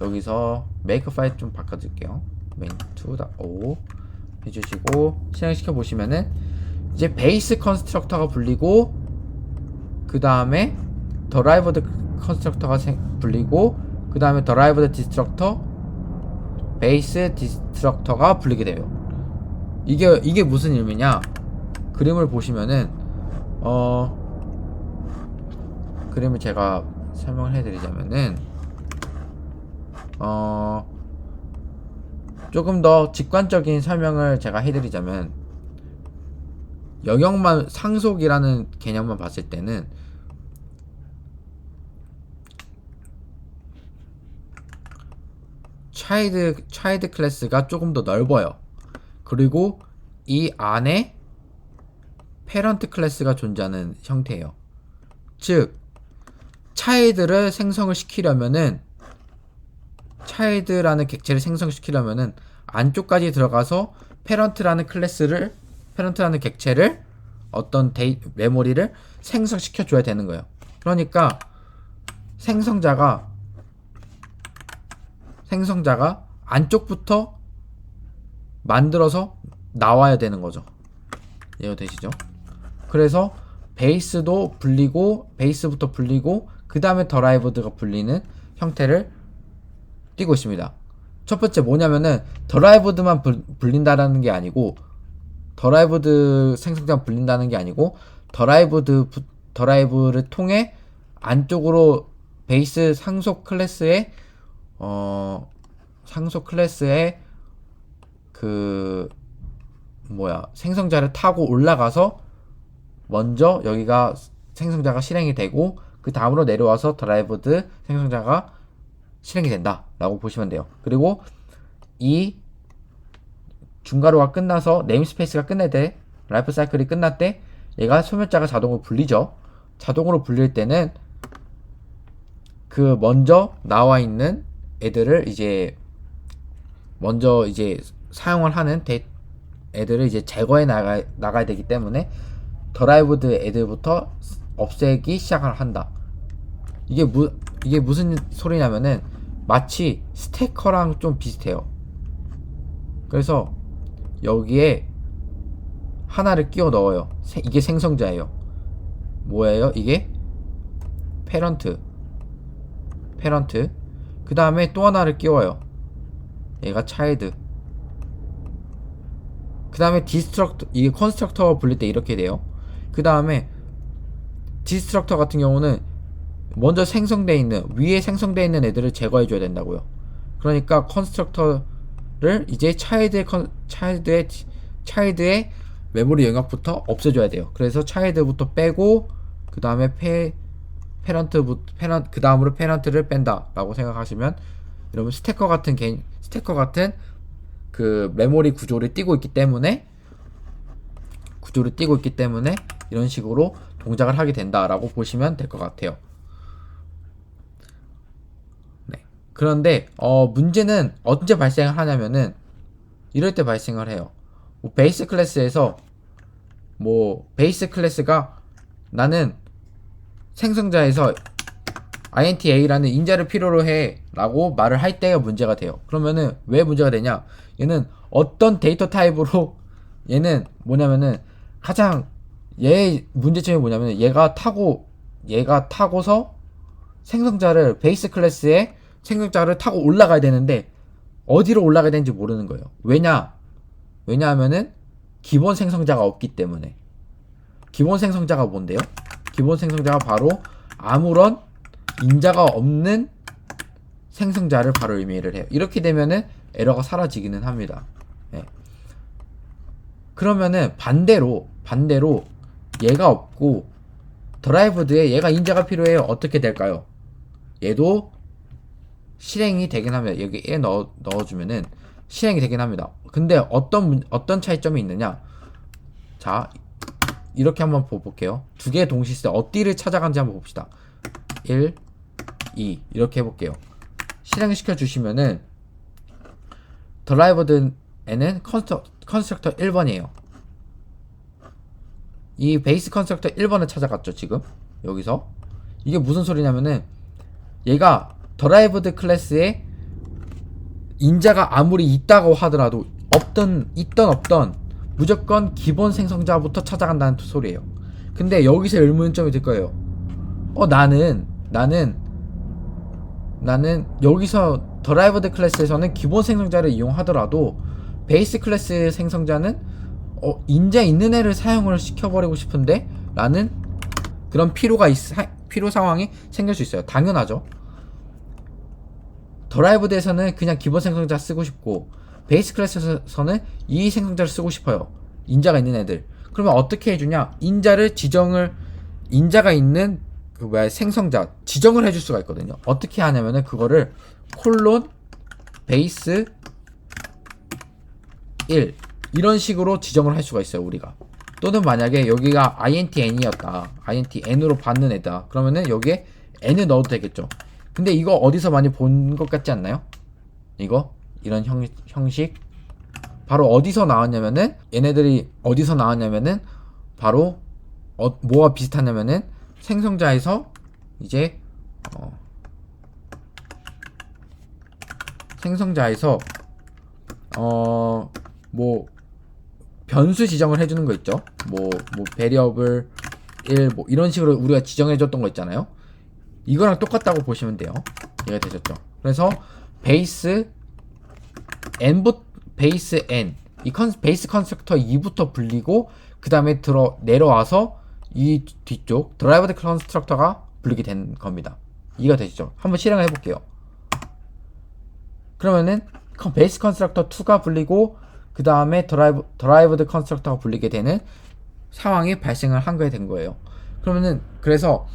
여기서 make 파일 좀 바꿔줄게요. main2.o 해주시고 실행시켜 보시면은 이제 베이스 컨스트럭터가 불리고, 그 다음에 더라이브드 컨스트럭터가 불리고, 그 다음에 더라이브드 디스트럭터, 베이스 디스트럭터가 불리게 돼요. 이게 무슨 의미냐? 그림을 보시면은 그림을 제가 설명을 해드리자면은 조금 더 직관적인 설명을 제가 해드리자면, 영역만 상속이라는 개념만 봤을 때는 차일드 클래스가 조금 더 넓어요. 그리고 이 안에 페런트 클래스가 존재하는 형태예요. 즉 차일드를 생성을 시키려면은, 차일드라는 객체를 생성시키려면은 안쪽까지 들어가서 페런트라는 객체를 어떤 메모리를 생성시켜 줘야 되는 거예요. 그러니까 생성자가 안쪽부터 만들어서 나와야 되는 거죠. 이해가 되시죠? 그래서 베이스부터 불리고 그 다음에 더라이브드가 불리는 형태를 띄고 있습니다. 첫 번째 뭐냐면은 드라이브드만 불린다라는 게 아니고, 드라이브드 생성자만 불린다는 게 아니고, 드라이브를 통해 안쪽으로 베이스 상속 클래스의 생성자를 타고 올라가서 먼저 여기가 생성자가 실행이 되고, 그 다음으로 내려와서 드라이브드 생성자가 실행이 된다 라고 보시면 돼요. 그리고 이 중괄호가 끝나서 네임스페이스가 끝날 때, 라이프 사이클이 끝날 때 얘가 소멸자가 자동으로 불리죠. 자동으로 불릴 때는 그 먼저 나와 있는 애들을 먼저 사용을 하는 애들을 이제 제거해 나가야 되기 때문에 드라이브드 애들부터 없애기 시작을 한다. 이게 무슨 소리냐면은 마치 스태커랑 좀 비슷해요. 그래서 여기에 하나를 끼워 넣어요. 이게 생성자예요. 뭐예요? 이게 페런트. 그 다음에 또 하나를 끼워요. 얘가 차일드. 그 다음에 디스트럭터, 이게 컨스트럭터가 불릴 때 이렇게 돼요. 그 다음에 디스트럭터 같은 경우는 먼저 위에 생성되어 있는 애들을 제거해 줘야 된다고요. 그러니까 컨스트럭터를 이제 차일드의 메모리 영역부터 없애줘야 돼요. 그래서 차일드부터 빼고, 그 다음에 그 다음으로 페런트를 뺀다 라고 생각하시면, 여러분 스태커 같은 그 메모리 구조를 띄고 있기 때문에 이런 식으로 동작을 하게 된다라고 보시면 될 것 같아요. 네. 그런데 문제는 언제 발생을 하냐면은 이럴 때 발생을 해요. 베이스 클래스가 나는 생성자에서 intA라는 인자를 필요로 해 라고 말을 할 때가 문제가 돼요. 그러면은 왜 문제가 되냐, 얘는 어떤 데이터 타입으로 얘는 뭐냐면은 가장 얘의 문제점이 뭐냐면 얘가 타고서 생성자를 베이스 클래스에 생성자를 타고 올라가야 되는데 어디로 올라가야 되는지 모르는 거예요. 왜냐하면은 기본 생성자가 없기 때문에. 기본 생성자가 뭔데요? 기본 생성자가 바로 아무런 인자가 없는 생성자를 바로 의미를 해요. 이렇게 되면은 에러가 사라지기는 합니다. 네. 그러면은 반대로 얘가 없고 드라이브드에 얘가 인자가 필요해요. 어떻게 될까요? 얘도 실행이 되긴 합니다. 여기에 넣어주면은 실행이 되긴 합니다. 근데 어떤 차이점이 있느냐? 자, 이렇게 한번 볼게요. 두 개의 동시세 어디를 찾아간지 한번 봅시다. 1, 2 이렇게 해볼게요. 실행시켜 주시면은 드라이버드에는 컨스트럭터 1번이에요. 이 베이스 컨스트럭터 1번을 찾아갔죠. 지금 여기서 이게 무슨 소리냐면은 얘가 드라이브드 클래스에 인자가 아무리 있다고 하더라도 있던 무조건 기본 생성자부터 찾아간다는 소리예요. 근데 여기서 의문점이 들 거예요. 나는 여기서 드라이브드 클래스에서는 기본 생성자를 이용하더라도 베이스 클래스 생성자는 인자 있는 애를 사용을 시켜버리고 싶은데 라는 그런 필요 상황이 생길 수 있어요. 당연하죠. 드라이브드에서는 그냥 기본 생성자 쓰고 싶고 베이스 클래스에서는 이 생성자를 쓰고 싶어요. 인자가 있는 애들. 그러면 어떻게 해주냐? 인자가 있는 생성자 지정을 해줄 수가 있거든요. 어떻게 하냐면은 그거를 콜론 베이스 1 이런 식으로 지정을 할 수가 있어요. 우리가. 또는 만약에 여기가 intn이었다. intn으로 받는 애다. 그러면은 여기에 n을 넣어도 되겠죠. 근데 이거 어디서 많이 본 것 같지 않나요? 이런 형식 바로 어디서 나왔냐면은 얘네들이 어디서 나왔냐면은 바로 뭐가 비슷하냐면은 생성자에서 이제 뭐 변수 지정을 해주는 거 있죠. 베리어블 1 이런 식으로 우리가 지정해줬던 거 있잖아요. 이거랑 똑같다고 보시면 돼요. 이해가 되셨죠? 그래서 베이스 n 이 베이스 컨스트럭터 2부터 불리고 그 다음에 내려와서 이 뒤쪽 드라이브드 컨스트럭터가 불리게 된 겁니다. 이해가 되시죠? 한번 실행을 해볼게요. 그러면은 베이스 컨스트럭터 2가 불리고 그 다음에 드라이브드 컨스트럭터가 불리게 되는 상황이 발생을 한 거에 된 거예요. 그래서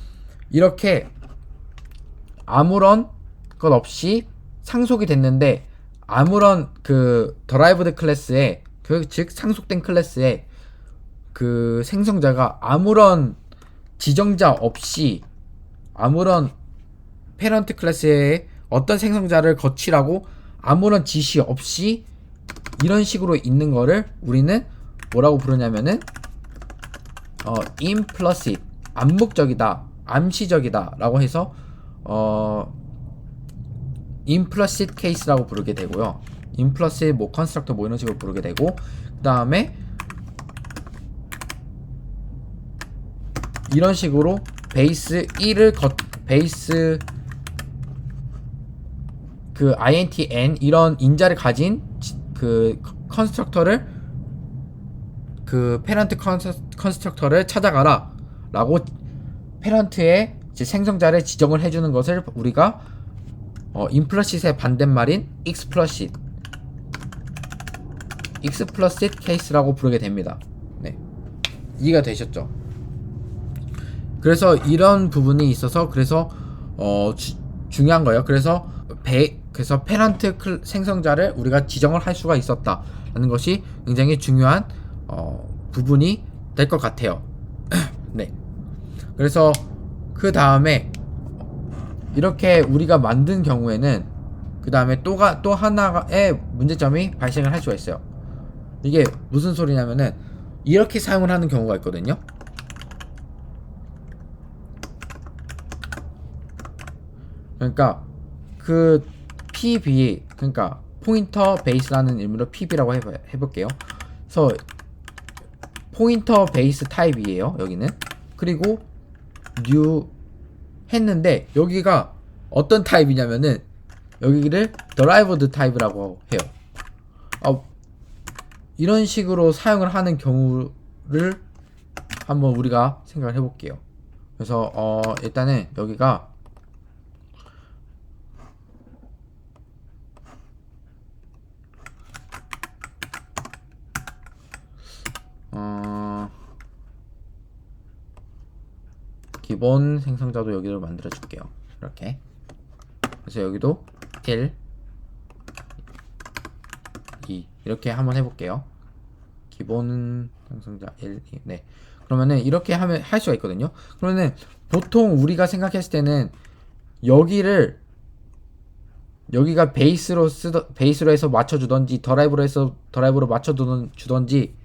이렇게 아무런 것 없이 상속이 됐는데 아무런 드라이브드 클래스에 즉 상속된 클래스에 생성자가 아무런 지정자 없이 아무런 페런트 클래스에 어떤 생성자를 거치라고 아무런 지시 없이 이런 식으로 있는 거를 우리는 뭐라고 부르냐면은 implicit 암묵적이다, 암시적이다 라고 해서 implicit case라고 부르게 되고요. implicit constructor 이런 식으로 부르게 되고 그 다음에 이런 식으로 베이스 intn 이런 인자를 가진 컨스트럭터를 페런트 컨스트럭터를 찾아가라 라고 페런트의 생성자를 지정을 해주는 것을 우리가 implicit의 반대말인 explicit case라고 부르게 됩니다. 네, 이해가 되셨죠? 그래서 이런 부분이 있어서 중요한 거예요. 그래서 페런트 생성자를 우리가 지정을 할 수가 있었다라는 것이 굉장히 중요한 부분이 될 것 같아요. 네. 그래서 그 다음에 이렇게 우리가 만든 경우에는 그 다음에 또 하나의 문제점이 발생을 할 수가 있어요. 이게 무슨 소리냐면은 이렇게 사용을 하는 경우가 있거든요. 그러니까 그 PB, 그러니까 포인터 베이스라는 의미로 PB라고 해볼게요. 그래서 포인터 베이스 타입이에요, 여기는. 그리고 new 했는데 여기가 어떤 타입이냐면은 여기를 derived 타입이라고 해요. 이런 식으로 사용을 하는 경우를 한번 우리가 생각을 해볼게요. 그래서 일단은 여기가 기본 생성자도 여기로 만들어 줄게요. 이렇게. 그래서 여기도 1, 2 이렇게 한번 해볼게요. 기본 생성자 1, 2. 네. 그러면은 이렇게 하면 할 수가 있거든요. 그러면은 보통 우리가 생각했을 때는 여기가 베이스로 해서 맞춰주던지 드라이브로 맞춰주던지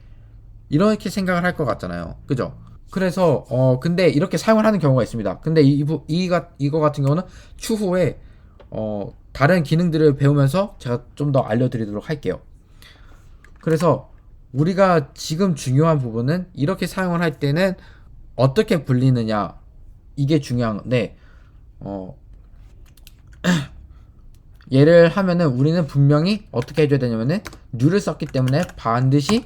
이렇게 생각을 할 것 같잖아요. 그죠? 그래서 근데 이렇게 사용을 하는 경우가 있습니다. 근데 이거 같은 경우는 추후에 다른 기능들을 배우면서 제가 좀 더 알려드리도록 할게요. 그래서 우리가 지금 중요한 부분은 이렇게 사용을 할 때는 어떻게 불리느냐, 이게 중요한데 얘를 하면은 우리는 분명히 어떻게 해줘야 되냐면은 new를 썼기 때문에 반드시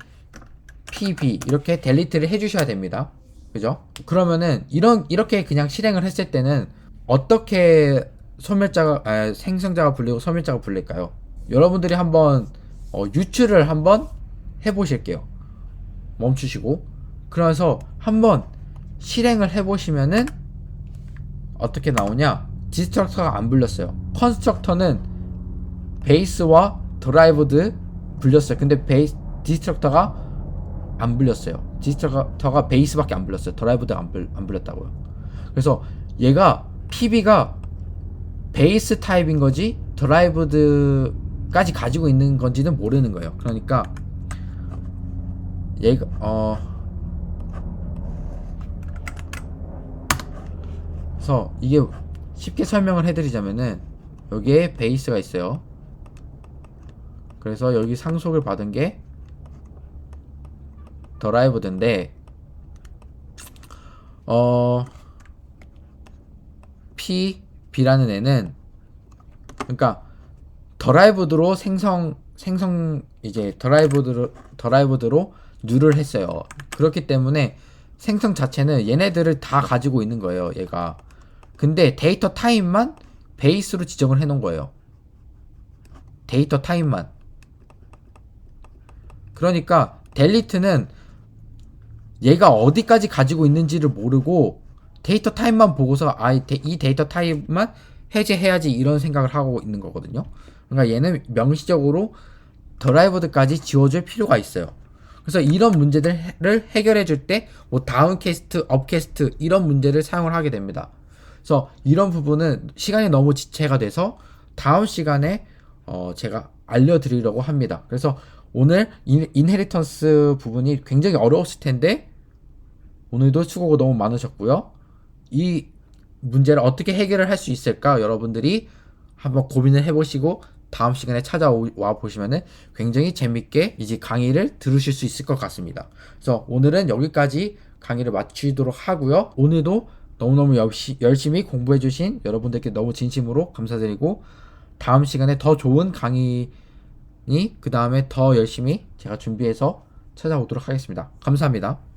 pb 이렇게 델리트를 해주셔야 됩니다. 그죠? 그러면은 이렇게 그냥 실행을 했을 때는 어떻게 생성자가 불리고 소멸자가 불릴까요? 여러분들이 한번 유추를 한번 해보실게요. 멈추시고 그래서 한번 실행을 해보시면은 어떻게 나오냐? 디스트럭터가 안 불렸어요. 컨스트럭터는 베이스와 드라이브드 불렸어요. 근데 디스트럭터가 안 불렸어요. 디스트럭터가 베이스밖에 안 불렸어요. 드라이브드가 안 불렸다고요. 그래서 얘가 PB가 베이스 타입인 거지 드라이브드까지 가지고 있는 건지는 모르는 거예요. 그러니까 얘가 그래서 이게 쉽게 설명을 해드리자면은 여기에 베이스가 있어요. 그래서 여기 상속을 받은 게 드라이브드인데 PB라는 애는 그러니까 드라이브드로 이제 드라이브드로 누를 했어요. 그렇기 때문에 생성 자체는 얘네들을 다 가지고 있는 거예요, 얘가. 근데 데이터 타입만 베이스로 지정을 해 놓은 거예요. 데이터 타입만. 그러니까 델리트는 얘가 어디까지 가지고 있는지를 모르고 데이터 타입만 보고서 이 데이터 타입만 해제해야지 이런 생각을 하고 있는 거거든요. 그러니까 얘는 명시적으로 드라이브드까지 지워줄 필요가 있어요. 그래서 이런 문제들을 해결해 줄 때 뭐 다운 캐스트, 업 캐스트 이런 문제를 사용을 하게 됩니다. 그래서 이런 부분은 시간이 너무 지체가 돼서 다음 시간에 제가 알려드리려고 합니다. 그래서 오늘 인헤리턴스 부분이 굉장히 어려웠을 텐데 오늘도 수고가 너무 많으셨고요. 이 문제를 어떻게 해결을 할 수 있을까 여러분들이 한번 고민을 해보시고 다음 시간에 찾아와 보시면은 굉장히 재밌게 이제 강의를 들으실 수 있을 것 같습니다. 그래서 오늘은 여기까지 강의를 마치도록 하고요. 오늘도 너무너무 열심히 공부해주신 여러분들께 너무 진심으로 감사드리고 다음 시간에 더 좋은 강의니 그 다음에 더 열심히 제가 준비해서 찾아오도록 하겠습니다. 감사합니다.